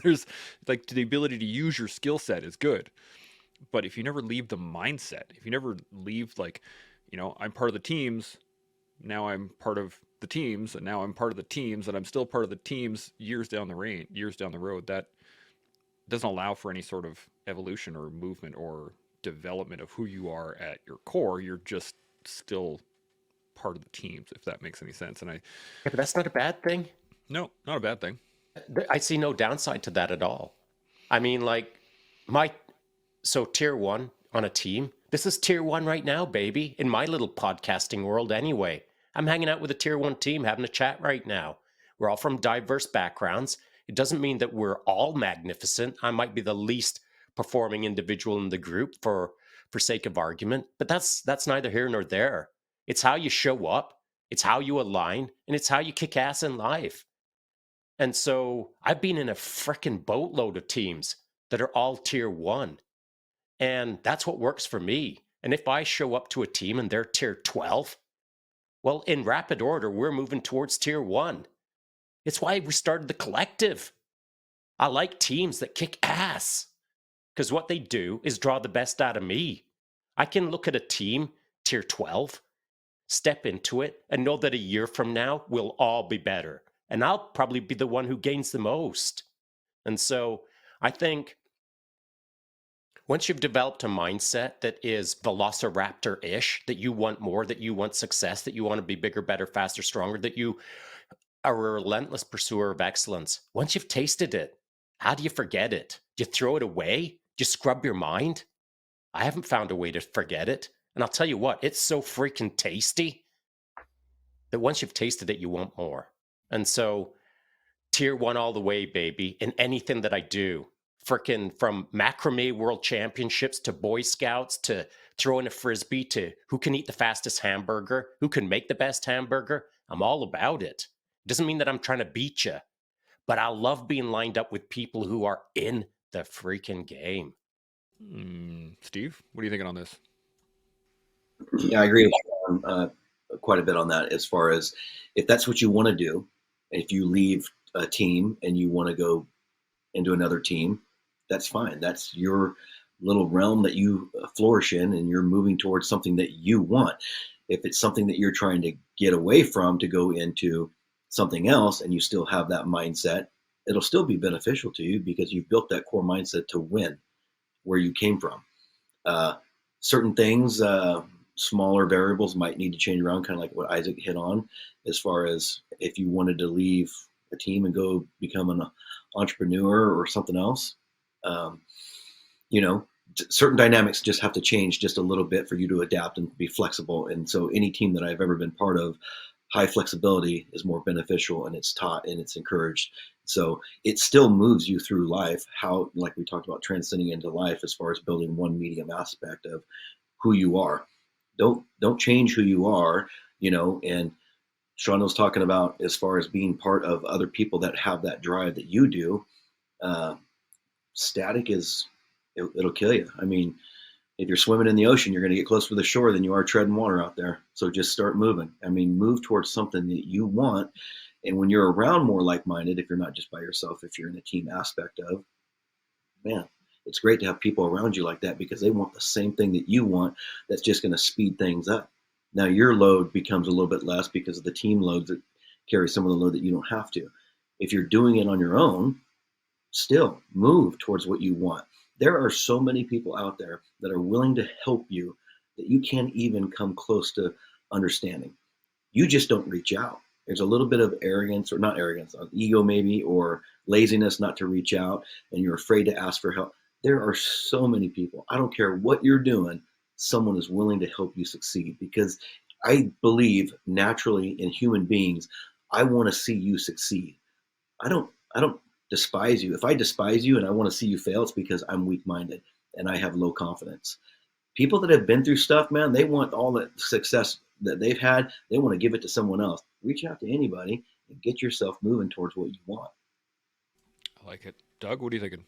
there's like the ability to use your skill set is good. But if you never leave the mindset, if you never leave I'm part of the teams, now I'm part of the teams, and now I'm part of the teams, and I'm still part of the teams years down the road, that doesn't allow for any sort of evolution or movement or development of who you are at your core. You're just still part of the teams, if that makes any sense. And Yeah, but that's not a bad thing. No, not a bad thing. I see no downside to that at all. I mean, like so tier one on a team, this is tier one right now, baby, in my little podcasting world anyway. I'm hanging out with a tier one team, having a chat right now. We're all from diverse backgrounds. It doesn't mean that we're all magnificent. I might be the least performing individual in the group for sake of argument, but that's neither here nor there. It's how you show up, it's how you align, and it's how you kick ass in life. And so I've been in a freaking boatload of teams that are all tier one. And that's what works for me. And if I show up to a team and they're tier 12, well, in rapid order, we're moving towards tier one. It's why we started the collective. I like teams that kick ass because what they do is draw the best out of me. I can look at a team, tier 12, step into it, and know that a year from now, we'll all be better. And I'll probably be the one who gains the most. And so I think once you've developed a mindset that is velociraptor-ish, that you want more, that you want success, that you want to be bigger, better, faster, stronger, that you are a relentless pursuer of excellence, once you've tasted it, how do you forget it? Do you throw it away? Do you scrub your mind? I haven't found a way to forget it. And I'll tell you what, it's so freaking tasty that once you've tasted it, you want more. And so tier one all the way, baby, in anything that I do. Freaking from macrame world championships to Boy Scouts to throwing a frisbee to who can eat the fastest hamburger, who can make the best hamburger. I'm all about it. It doesn't mean that I'm trying to beat you, but I love being lined up with people who are in the freaking game. Steve, what are you thinking on this? Yeah, I agree with Sean, quite a bit on that. As far as if that's what you want to do, if you leave a team and you want to go into another team, that's fine. That's your little realm that you flourish in, and you're moving towards something that you want. If it's something that you're trying to get away from to go into something else, and you still have that mindset, it'll still be beneficial to you because you've built that core mindset to win where you came from. Certain things, smaller variables might need to change around, kind of like what Isaac hit on, as far as if you wanted to leave a team and go become an entrepreneur or something else. You know, certain dynamics just have to change just a little bit for you to adapt and be flexible. And so any team that I've ever been part of, high flexibility is more beneficial, and it's taught and it's encouraged. So it still moves you through life, how, like we talked about, transcending into life as far as building one medium aspect of who you are. Don't change who you are, and Sean was talking about as far as being part of other people that have that drive that you do. Static it'll kill you. I mean, if you're swimming in the ocean, you're going to get closer to the shore than you are treading water out there. So just start moving. I mean, move towards something that you want. And when you're around more like-minded, if you're not just by yourself, if you're in a team aspect of, man, it's great to have people around you like that because they want the same thing that you want. That's just going to speed things up. Now your load becomes a little bit less because of the team loads that carry some of the load that you don't have to. If you're doing it on your own, still move towards what you want. There are so many people out there that are willing to help you that you can't even come close to understanding. You just don't reach out. There's a little bit of arrogance, or not arrogance, ego maybe, or laziness not to reach out, and you're afraid to ask for help. There are so many people. I don't care what you're doing, someone is willing to help you succeed, because I believe naturally in human beings, I want to see you succeed. I don't despise you. If I despise you and I want to see you fail, it's because I'm weak-minded and I have low confidence. People that have been through stuff, man, they want all the success that they've had. They want to give it to someone else. Reach out to anybody and get yourself moving towards what you want. I like it. Doug, what are you thinking?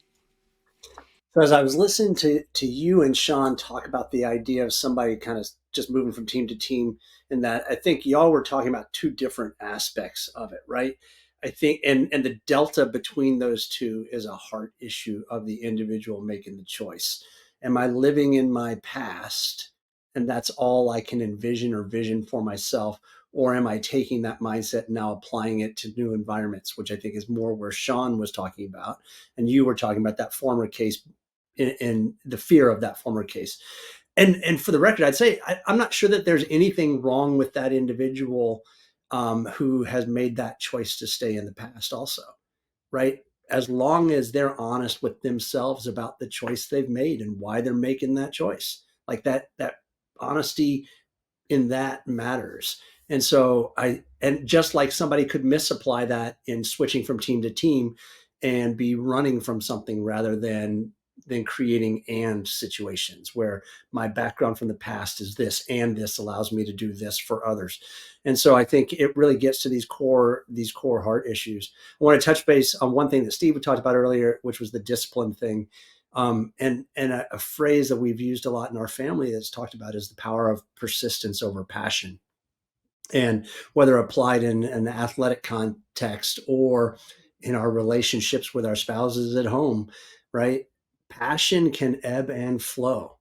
So as I was listening to you and Sean talk about the idea of somebody kind of just moving from team to team, and that I think y'all were talking about two different aspects of it, right? I think, and the delta between those two is a heart issue of the individual making the choice. Am I living in my past, and that's all I can envision or vision for myself? Or am I taking that mindset and now applying it to new environments, which I think is more where Sean was talking about. And you were talking about that former case in the fear of that former case. And for the record, I'd say I'm not sure that there's anything wrong with that individual who has made that choice to stay in the past also, right? as long as they're honest with themselves about the choice they've made and why they're making that choice. Like that honesty in that matters. And so and just like somebody could misapply that in switching from team to team and be running from something rather than creating and situations where my background from the past is this and this allows me to do this for others. And so I think it really gets to these core heart issues. I want to touch base on one thing that Steve talked about earlier, which was the discipline thing. And a phrase that we've used a lot in our family that's talked about is the power of persistence over passion. And whether applied in an athletic context or in our relationships with our spouses at home, right? Passion can ebb and flow.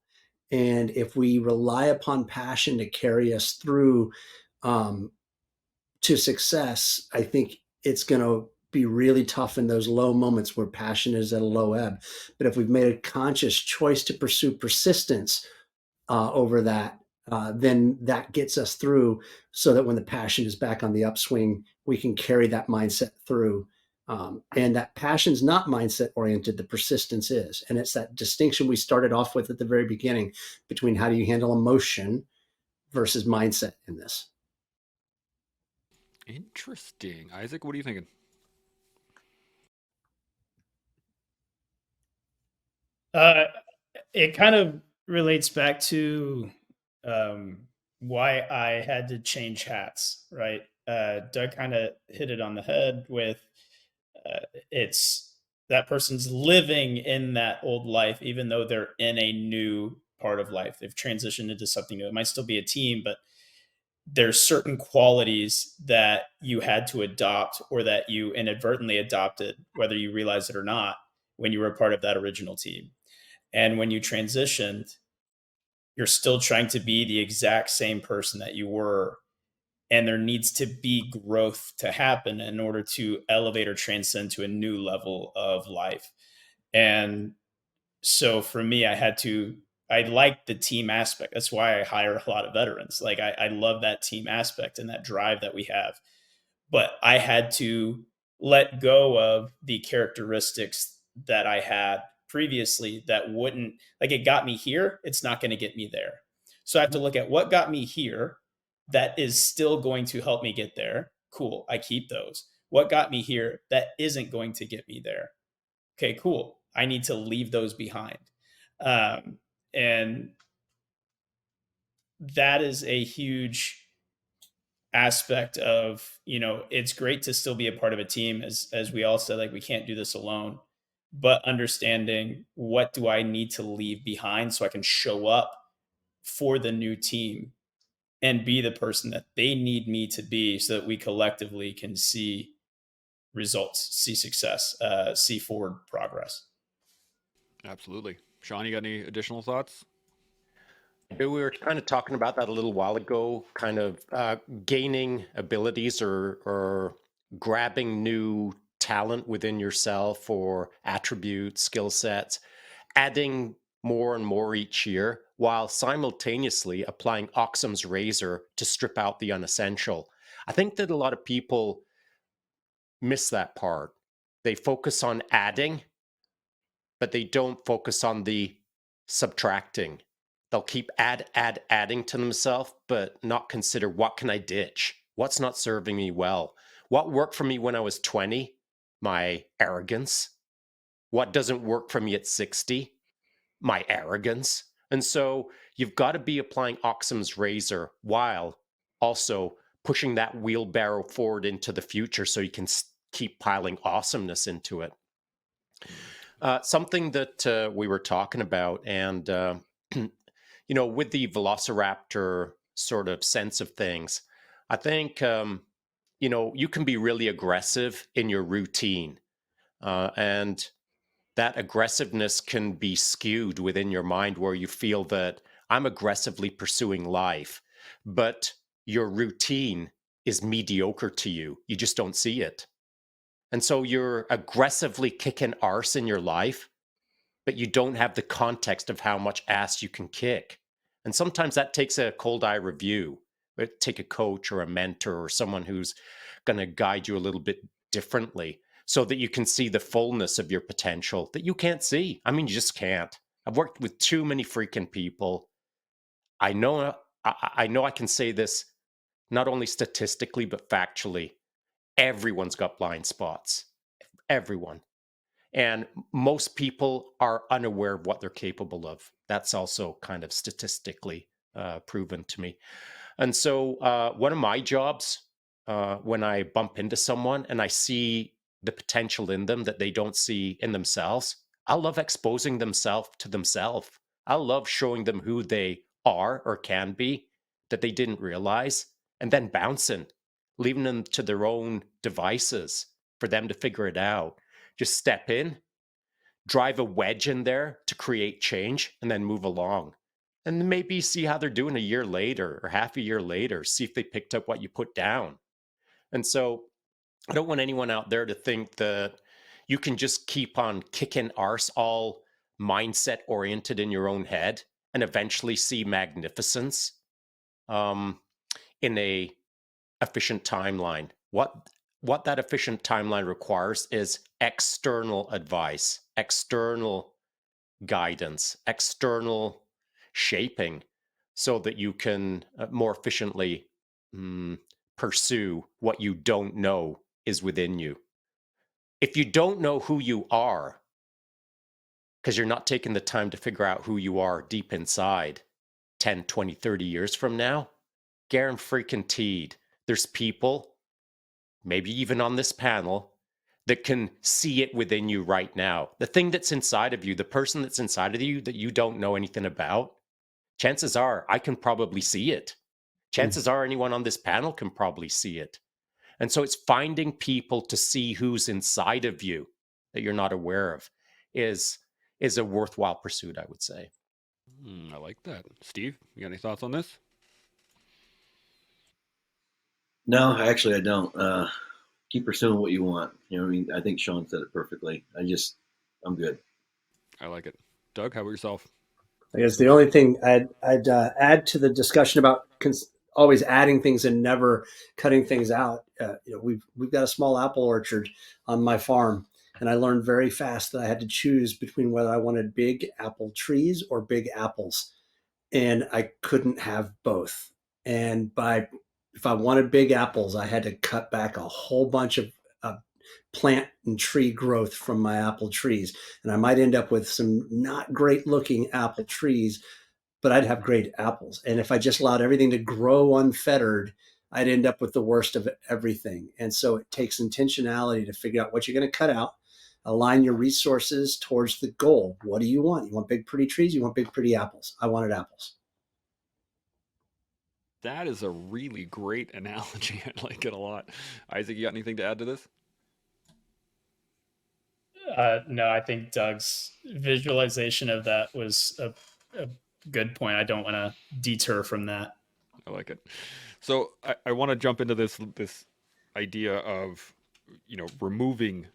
And if we rely upon passion to carry us through um, to success, I think it's going to be really tough in those low moments where passion is at a low ebb. But if we've made a conscious choice to pursue persistence over that, then that gets us through so that when the passion is back on the upswing, we can carry that mindset through. And that passion's not mindset oriented, the persistence is. And it's that distinction we started off with at the very beginning between how do you handle emotion versus mindset in this. Interesting. Isaac, what are you thinking? It kind of relates back to why I had to change hats, right? Doug kind of hit it on the head with it's that person's living in that old life, even though they're in a new part of life. They've transitioned into something new. It might still be a team, but there's certain qualities that you had to adopt or that you inadvertently adopted, whether you realize it or not, when you were a part of that original team. And when you transitioned, you're still trying to be the exact same person that you were. And there needs to be growth to happen in order to elevate or transcend to a new level of life. And so for me, I like the team aspect. That's why I hire a lot of veterans. Like I love that team aspect and that drive that we have. But I had to let go of the characteristics that I had previously that wouldn't, like, it got me here, it's not going to get me there. So I have to look at what got me here that is still going to help me get there. Cool, I keep those. What got me here that isn't going to get me there? Okay, cool, I need to leave those behind. And that is a huge aspect of, it's great to still be a part of a team, as we all said, like, we can't do this alone, but understanding what do I need to leave behind so I can show up for the new team and be the person that they need me to be so that we collectively can see results, see success, see forward progress. Absolutely. Sean, you got any additional thoughts? We were kind of talking about that a little while ago, kind of gaining abilities or grabbing new talent within yourself or attributes, skill sets, adding more and more each year while simultaneously applying Occam's razor to strip out the unessential. I think that a lot of people miss that part. They focus on adding, but they don't focus on the subtracting. They'll keep adding to themselves, but not consider what can I ditch? What's not serving me well? What worked for me when I was 20? My arrogance. What doesn't work for me at 60? My arrogance. And so you've got to be applying Occam's razor while also pushing that wheelbarrow forward into the future so you can keep piling awesomeness into it. Something that we were talking about, and with the velociraptor sort of sense of things, I think you can be really aggressive in your routine, and that aggressiveness can be skewed within your mind where you feel that I'm aggressively pursuing life, but your routine is mediocre to you. You just don't see it. And so you're aggressively kicking arse in your life, but you don't have the context of how much ass you can kick. And sometimes that takes a cold eye review. Take a coach or a mentor or someone who's going to guide you a little bit differently. so that you can see the fullness of your potential that you can't see. I mean, you just can't. I've worked with too many freaking people. I know I can say this not only statistically but factually. Everyone's got blind spots. Everyone. And most people are unaware of what they're capable of. That's also kind of statistically proven to me. And so one of my jobs, when I bump into someone and I see the potential in them that they don't see in themselves, I love exposing themselves to themselves. I love showing them who they are or can be that they didn't realize, and then bouncing, leaving them to their own devices for them to figure it out. Just step in, drive a wedge in there to create change, and then move along. And maybe see how they're doing a year later or half a year later, see if they picked up what you put down. And so I don't want anyone out there to think that you can just keep on kicking arse all mindset oriented in your own head and eventually see magnificence in a efficient timeline. What that efficient timeline requires is external advice, external guidance, external shaping, so that you can more efficiently pursue what you don't know is within you. If you don't know who you are, because you're not taking the time to figure out who you are deep inside 10, 20, 30 years from now, guaranteed there's people, maybe even on this panel, that can see it within you right now. The thing that's inside of you, the person that's inside of you that you don't know anything about, chances are I can probably see it. Chances are anyone on this panel can probably see it. And so it's finding people to see who's inside of you that you're not aware of is a worthwhile pursuit, I would say. I like that. Steve, you got any thoughts on this? No, actually, I don't. Keep pursuing what you want. You know what I mean? I think Sean said it perfectly. I'm good. I like it. Doug, how about yourself? I guess the only thing I'd add to the discussion about always adding things and never cutting things out. We've got a small apple orchard on my farm, and I learned very fast that I had to choose between whether I wanted big apple trees or big apples, and I couldn't have both. And if I wanted big apples, I had to cut back a whole bunch of plant and tree growth from my apple trees. And I might end up with some not great looking apple trees, but I'd have great apples. And if I just allowed everything to grow unfettered, I'd end up with the worst of everything. And so it takes intentionality to figure out what you're going to cut out, align your resources towards the goal. What do you want? You want big, pretty trees? You want big, pretty apples? I wanted apples. That is a really great analogy. I like it a lot. Isaac, you got anything to add to this? No, I think Doug's visualization of that was a good point. I don't want to deter from that. I like it. So I want to jump into this idea of, removing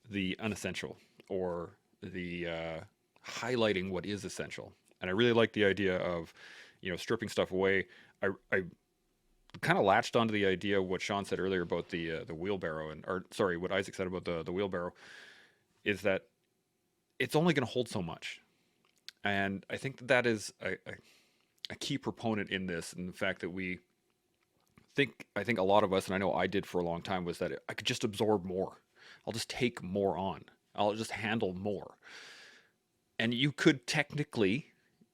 the unessential, or the highlighting what is essential. And I really like the idea of, stripping stuff away. I kind of latched onto the idea of what Sean said earlier about the wheelbarrow, what Isaac said about the wheelbarrow, is that it's only going to hold so much. And I think that is a key proponent in this, and the fact that I think a lot of us, and I know I did for a long time, was that I could just absorb more. I'll just take more on. I'll just handle more. And you could technically,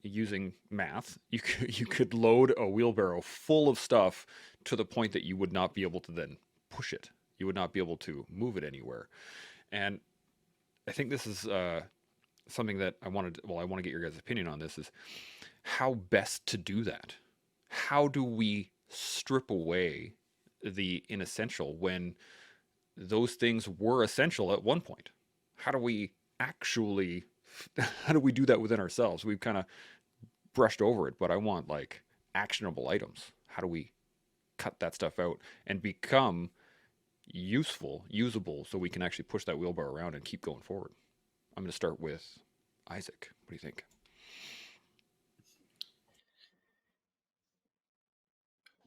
using math, you could load a wheelbarrow full of stuff to the point that you would not be able to then push it. You would not be able to move it anywhere. And I think this is something that I want to get your guys' opinion on this, is how best to do that. How do we strip away the inessential when those things were essential at one point? How do we do that within ourselves? We've kind of brushed over it, but I want actionable items. How do we cut that stuff out and become usable, so we can actually push that wheelbarrow around and keep going forward? I'm going to start with Isaac. What do you think?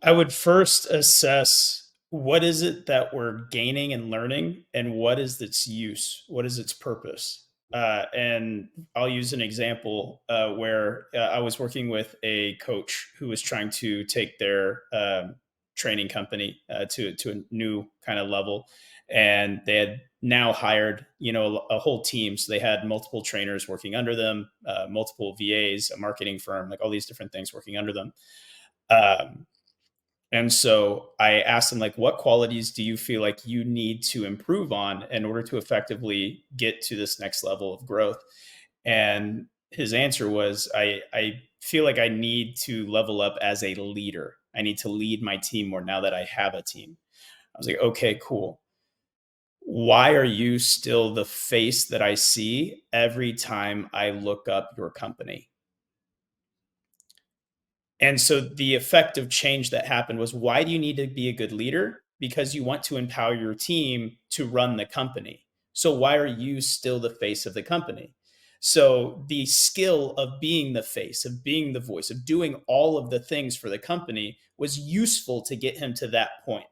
I would first assess what is it that we're gaining and learning, and what is its use? What is its purpose? And I'll use an example where I was working with a coach who was trying to take their training company to a new kind of level, and they had now hired a whole team. So they had multiple trainers working under them, multiple VAs, a marketing firm, like all these different things working under them. Um, and so I asked him, like, what qualities do you feel like you need to improve on in order to effectively get to this next level of growth? And his answer was, I feel like I need to level up as a leader. I need to lead my team more now that I have a team. I was like, okay, cool. Why are you still the face that I see every time I look up your company? And so the effective change that happened was, why do you need to be a good leader? Because you want to empower your team to run the company. So why are you still the face of the company? So the skill of being the face, of being the voice, of doing all of the things for the company was useful to get him to that point.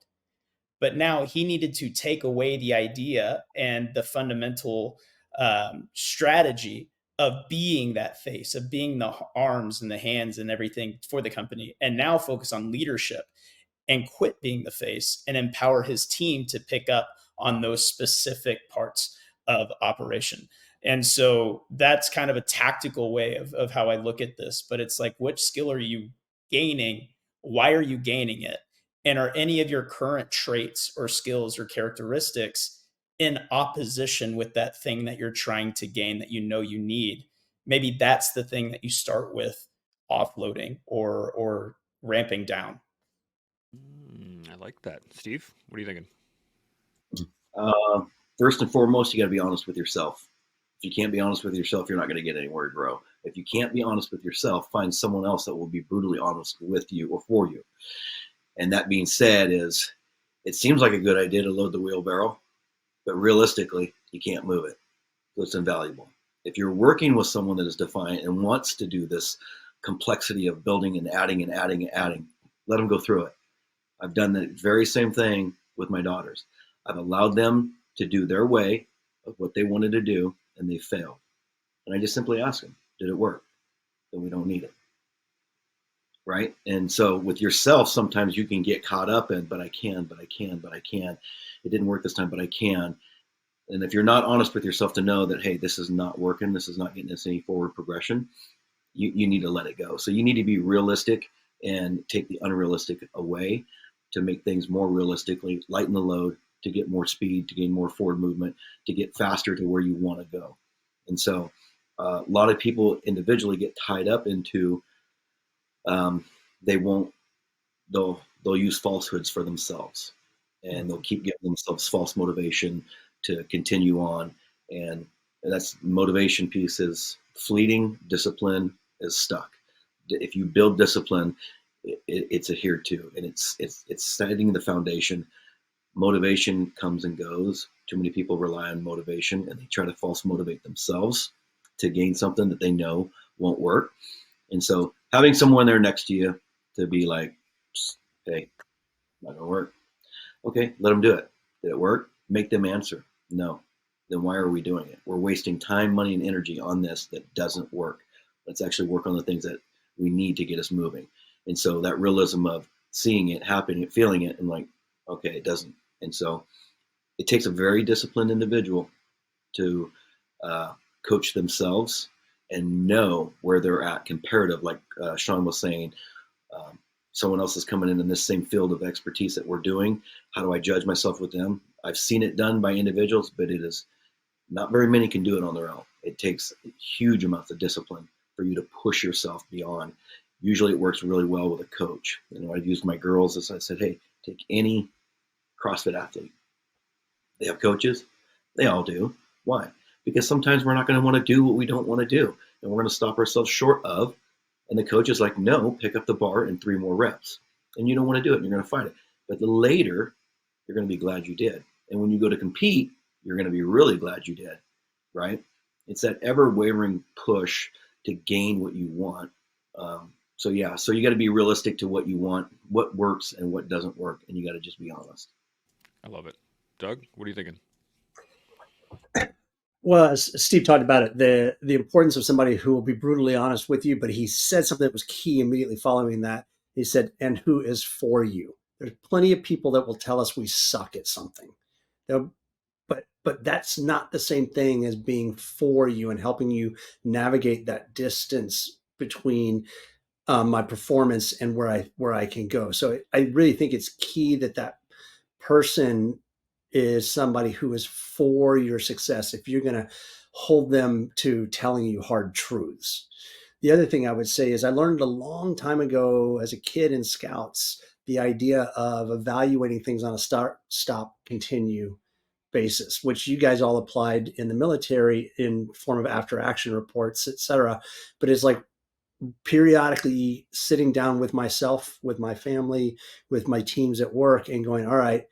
But now he needed to take away the idea and the fundamental strategy of being that face, of being the arms and the hands and everything for the company, and now focus on leadership and quit being the face and empower his team to pick up on those specific parts of operation. And so that's kind of a tactical way of how I look at this. But it's like, which skill are you gaining? Why are you gaining it? And are any of your current traits or skills or characteristics in opposition with that thing that you're trying to gain that you know you need? Maybe that's the thing that you start with offloading or ramping down. I like that. Steve, what are you thinking? Uh, First and foremost, you got to be honest with yourself. If you can't be honest with yourself, you're not going to get anywhere to grow. If you can't be honest with yourself, find someone else that will be brutally honest with you or for you. And that being said, it seems like a good idea to load the wheelbarrow, but realistically, you can't move it. So it's invaluable. If you're working with someone that is defiant and wants to do this complexity of building and adding and adding and adding, let them go through it. I've done the very same thing with my daughters. I've allowed them to do their way of what they wanted to do, and they failed. And I just simply ask them, did it work? Then we don't need it. Right? And so with yourself, sometimes you can get caught up in, but I can. It didn't work this time, but I can. And if you're not honest with yourself to know that, hey, this is not working, this is not getting us any forward progression, you need to let it go. So you need to be realistic and take the unrealistic away to make things more realistically, lighten the load, to get more speed, to gain more forward movement, to get faster to where you want to go. And so a lot of people individually get tied up into they won't they'll use falsehoods for themselves, and they'll keep giving themselves false motivation to continue on. And that's motivation piece is fleeting, discipline is stuck. If you build discipline, it's adhered to, and it's setting the foundation. Motivation comes and goes. Too many people rely on motivation, and they try to false motivate themselves to gain something that they know won't work. And so having someone there next to you to be like, hey, not gonna work. Okay, let them do it. Did it work? Make them answer. No. Then why are we doing it? We're wasting time, money, and energy on this that doesn't work. Let's actually work on the things that we need to get us moving. And so that realism of seeing it, happening it, feeling it, and like, okay, it doesn't. And so it takes a very disciplined individual to coach themselves and know where they're at comparative. Like Sean was saying, someone else is coming in this same field of expertise that we're doing. How do I judge myself with them? I've seen it done by individuals, but it is not very many can do it on their own. It takes huge amounts of discipline for you to push yourself beyond. Usually it works really well with a coach. I've used my girls as I said, hey, take any CrossFit athlete. They have coaches. They all do. Why? Because sometimes we're not going to want to do what we don't want to do, and we're going to stop ourselves short of. And the coach is like, no, pick up the bar and 3 more reps. And you don't want to do it, and you're going to fight it. But later, you're going to be glad you did. And when you go to compete, you're going to be really glad you did, right? It's that ever-wavering push to gain what you want. So yeah, so you got to be realistic to what you want, what works and what doesn't work, and you got to just be honest. I love it. Doug, what are you thinking? Well, as Steve talked about it, the importance of somebody who will be brutally honest with you, but he said something that was key immediately following that. He said, and who is for you. There's plenty of people that will tell us we suck at something. But that's not the same thing as being for you and helping you navigate that distance between my performance and where I can go. So I really think it's key that that person is somebody who is for your success if you're going to hold them to telling you hard truths. The other thing I would say is I learned a long time ago as a kid in Scouts the idea of evaluating things on a start, stop, continue basis, which you guys all applied in the military in form of after action reports, et cetera. But it's like periodically sitting down with myself, with my family, with my teams at work and going, all right,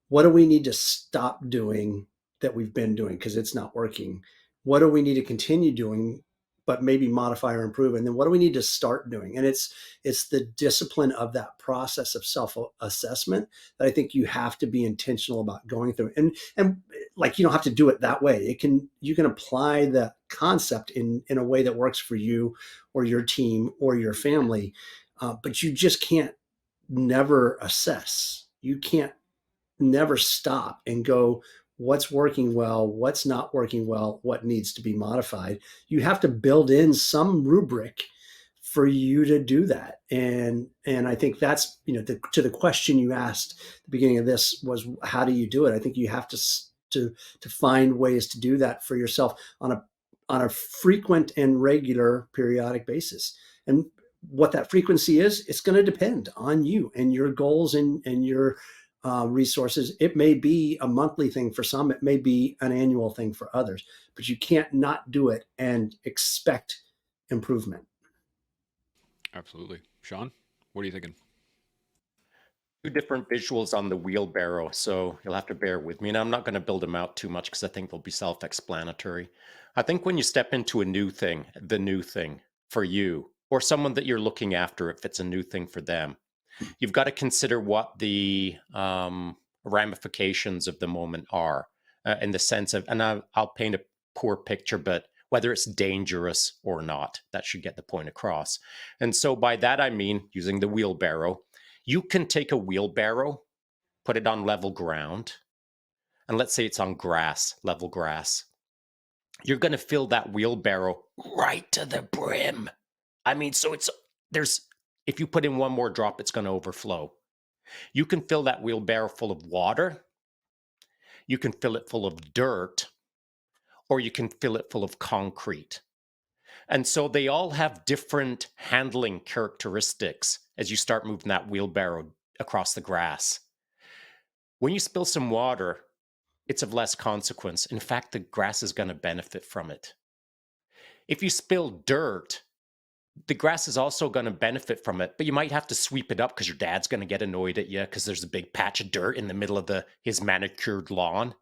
what do we need to stop doing that we've been doing because it's not working? What do we need to continue doing, but maybe modify or improve? And then what do we need to start doing? And it's the discipline of that process of self-assessment that I think you have to be intentional about going through. And like you don't have to do it that way. You can apply the concept in a way that works for you or your team or your family, but you just can't never assess. You can't never stop and go, what's working well, what's not working well, what needs to be modified. You have to build in some rubric for you to do that. And I think that's, to the question you asked at the beginning of this was, how do you do it? I think you have to find ways to do that for yourself on a frequent and regular periodic basis. And what that frequency is, it's going to depend on you and your goals and your resources. It may be a monthly thing for some, it may be an annual thing for others, but you can't not do it and expect improvement. Absolutely. Sean, what are you thinking? Two different visuals on the wheelbarrow, so you'll have to bear with me. And I'm not going to build them out too much because I think they'll be self-explanatory. I think when you step into a new thing, the new thing for you, or someone that you're looking after, if it's a new thing for them, you've got to consider what the ramifications of the moment are in the sense of, and I'll paint a poor picture, but whether it's dangerous or not, that should get the point across. And so by that, I mean, using the wheelbarrow, you can take a wheelbarrow, put it on level ground, and let's say it's on grass, level grass. You're going to fill that wheelbarrow right to the brim. I mean, so if you put in one more drop, it's going to overflow. You can fill that wheelbarrow full of water, you can fill it full of dirt, or you can fill it full of concrete. And so they all have different handling characteristics as you start moving that wheelbarrow across the grass. When you spill some water, it's of less consequence. In fact, the grass is going to benefit from it. If you spill dirt, the grass is also going to benefit from it, but you might have to sweep it up because your dad's going to get annoyed at you because there's a big patch of dirt in the middle of his manicured lawn.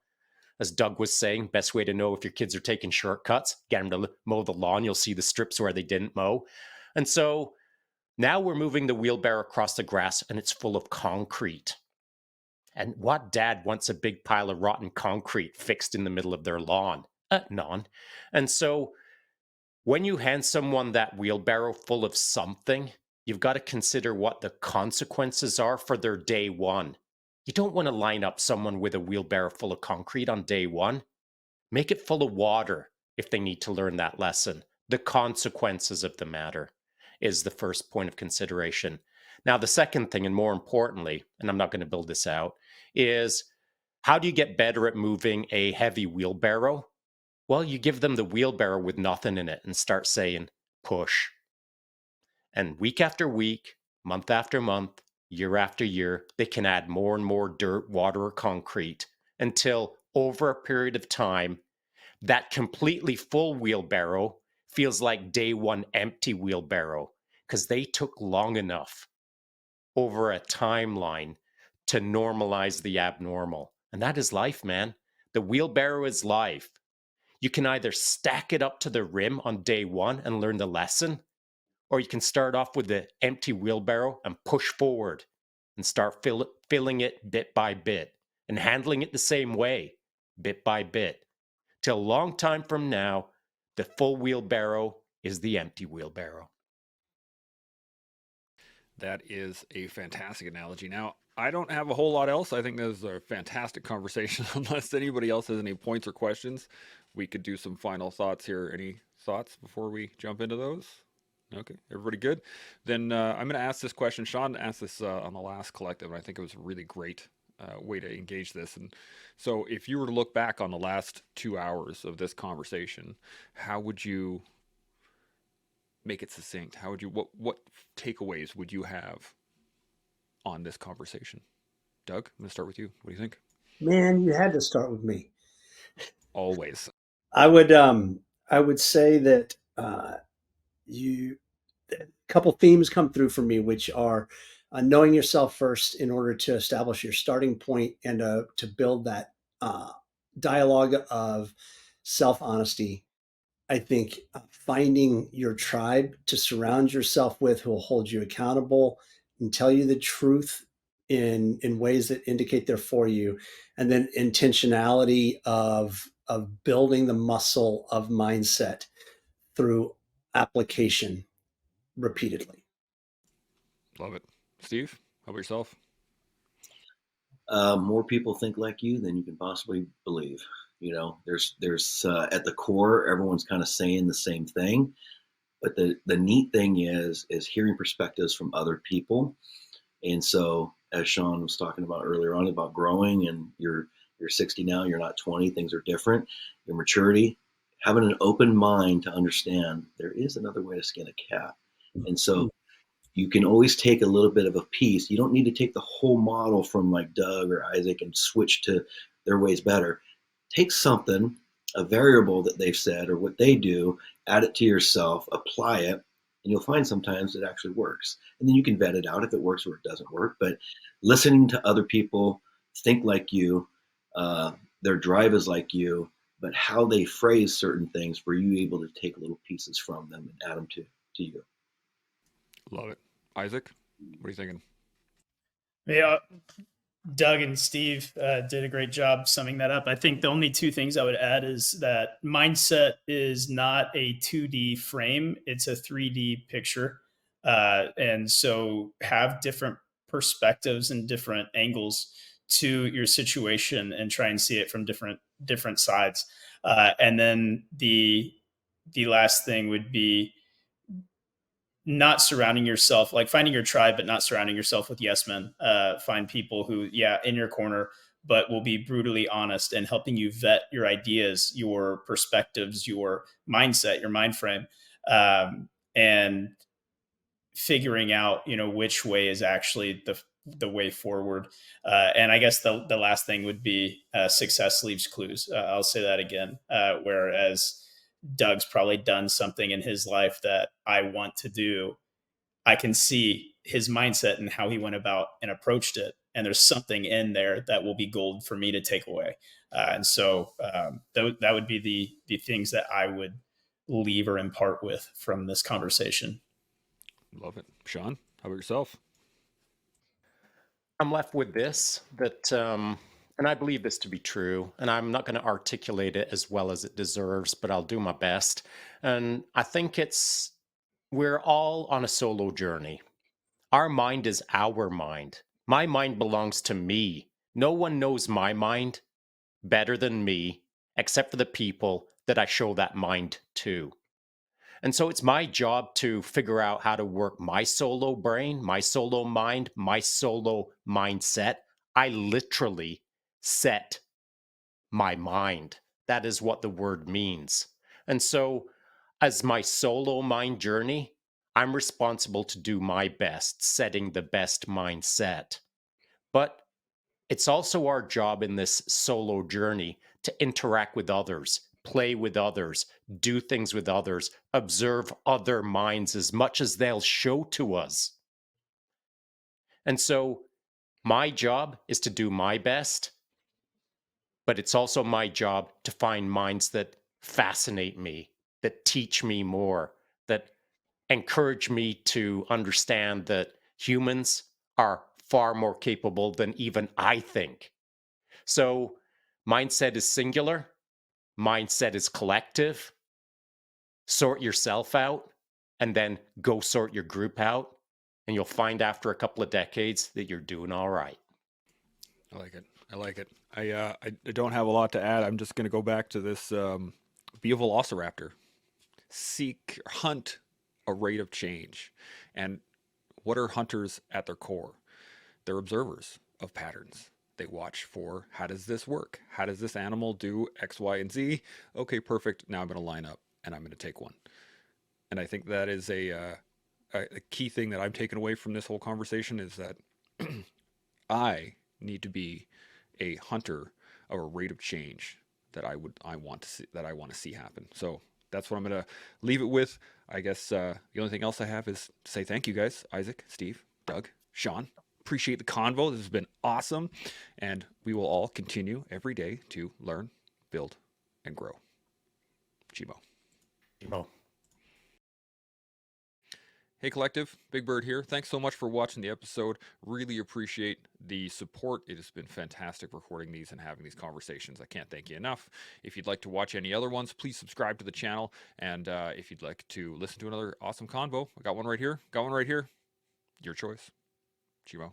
As Doug was saying, best way to know if your kids are taking shortcuts, get them to mow the lawn. You'll see the strips where they didn't mow. And so now we're moving the wheelbarrow across the grass and it's full of concrete. And what dad wants a big pile of rotten concrete fixed in the middle of their lawn? None. And so when you hand someone that wheelbarrow full of something, you've got to consider what the consequences are for their day one. You don't want to line up someone with a wheelbarrow full of concrete on day one. Make it full of water if they need to learn that lesson. The consequences of the matter is the first point of consideration. Now, the second thing, and more importantly, and I'm not going to build this out, is how do you get better at moving a heavy wheelbarrow? Well, you give them the wheelbarrow with nothing in it and start saying, push. And week after week, month after month, year after year, they can add more and more dirt, water, or concrete until over a period of time, that completely full wheelbarrow feels like day one empty wheelbarrow because they took long enough over a timeline to normalize the abnormal. And that is life, man. The wheelbarrow is life. You can either stack it up to the rim on day one and learn the lesson, or you can start off with the empty wheelbarrow and push forward and start filling it bit by bit and handling it the same way, bit by bit, till a long time from now, the full wheelbarrow is the empty wheelbarrow. That is a fantastic analogy. Now, I don't have a whole lot else. I think this is a fantastic conversation. Unless anybody else has any points or questions, we could do some final thoughts here. Any thoughts before we jump into those? Okay, everybody good? Then I'm going to ask this question. Sean asked this on the last collective, and I think it was a really great way to engage this. And so, if you were to look back on the last 2 hours of this conversation, how would you make it succinct? How would you what takeaways would you have on this conversation? Doug, I'm going to start with you. What do you think? Man, you had to start with me. Always. I would say that you a couple themes come through for me, which are knowing yourself first in order to establish your starting point and to build that dialogue of self honesty. I think finding your tribe to surround yourself with who will hold you accountable and tell you the truth in ways that indicate they're for you, and then intentionality of building the muscle of mindset through application repeatedly. Love it. Steve, how about yourself? More people think like you than you can possibly believe. You know, there's at the core, everyone's kind of saying the same thing, but the neat thing is hearing perspectives from other people. And so, as Sean was talking about earlier on about growing, and you're 60 now, you're not 20, things are different. Your maturity, having an open mind to understand there is another way to skin a cat. And so you can always take a little bit of a piece. You don't need to take the whole model from like Doug or Isaac and switch to their ways better. Take something, a variable that they've said or what they do, add it to yourself, apply it, and you'll find sometimes it actually works. And then you can vet it out if it works or it doesn't work. But listening to other people think like you, their drive is like you, but how they phrase certain things for you able to take little pieces from them and add them to you. Love it. Isaac, what are you thinking? Yeah, Doug and Steve did a great job summing that up. I think the only two things I would add is that mindset is not a 2D frame, it's a 3D picture. And so have different perspectives and different angles to your situation and try and see it from different sides. And then the last thing would be not surrounding yourself, like finding your tribe, but not surrounding yourself with yes men. Find people who, yeah, in your corner, but will be brutally honest and helping you vet your ideas, your perspectives, your mindset, your mind frame, and figuring out, which way is actually the way forward. And I guess the last thing would be success leaves clues. I'll say that again. Whereas Doug's probably done something in his life that I want to do, I can see his mindset and how he went about and approached it. And there's something in there that will be gold for me to take away. And so that would be the things that I would leave or impart with from this conversation. Love it. Sean, how about yourself? I'm left with this, that, and I believe this to be true, and I'm not going to articulate it as well as it deserves, but I'll do my best. And I think we're all on a solo journey. Our mind is our mind. My mind belongs to me. No one knows my mind better than me, except for the people that I show that mind to. And so it's my job to figure out how to work my solo brain, my solo mind, my solo mindset. I literally set my mind. That is what the word means. And so, as my solo mind journey, I'm responsible to do my best, setting the best mindset. But it's also our job in this solo journey to interact with others, play with others, do things with others, observe other minds as much as they'll show to us. And so my job is to do my best, but it's also my job to find minds that fascinate me, that teach me more, that encouraged me to understand that humans are far more capable than even I think. So mindset is singular, mindset is collective. Sort yourself out and then go sort your group out. And you'll find after a couple of decades that you're doing all right. I like it. I like it. I don't have a lot to add. I'm just going to go back to this. Be a velociraptor. Hunt a rate of change. And what are hunters at their core? They're observers of patterns. They watch for, how does this work? How does this animal do X, Y, and Z? Okay, perfect. Now I'm going to line up and I'm going to take one. And I think that is a key thing that I'm taking away from this whole conversation is that I need to be a hunter of a rate of change that I want to see happen. So that's what I'm going to leave it with. I guess the only thing else I have is to say thank you guys, Isaac, Steve, Doug, Sean. Appreciate the convo. This has been awesome, and we will all continue every day to learn, build, and grow. Chimo. Chimo. Hey Collective, Big Bird here. Thanks so much for watching the episode. Really appreciate the support. It has been fantastic recording these and having these conversations. I can't thank you enough. If you'd like to watch any other ones, please subscribe to the channel. And if you'd like to listen to another awesome convo, I got one right here. Your choice. Chimo.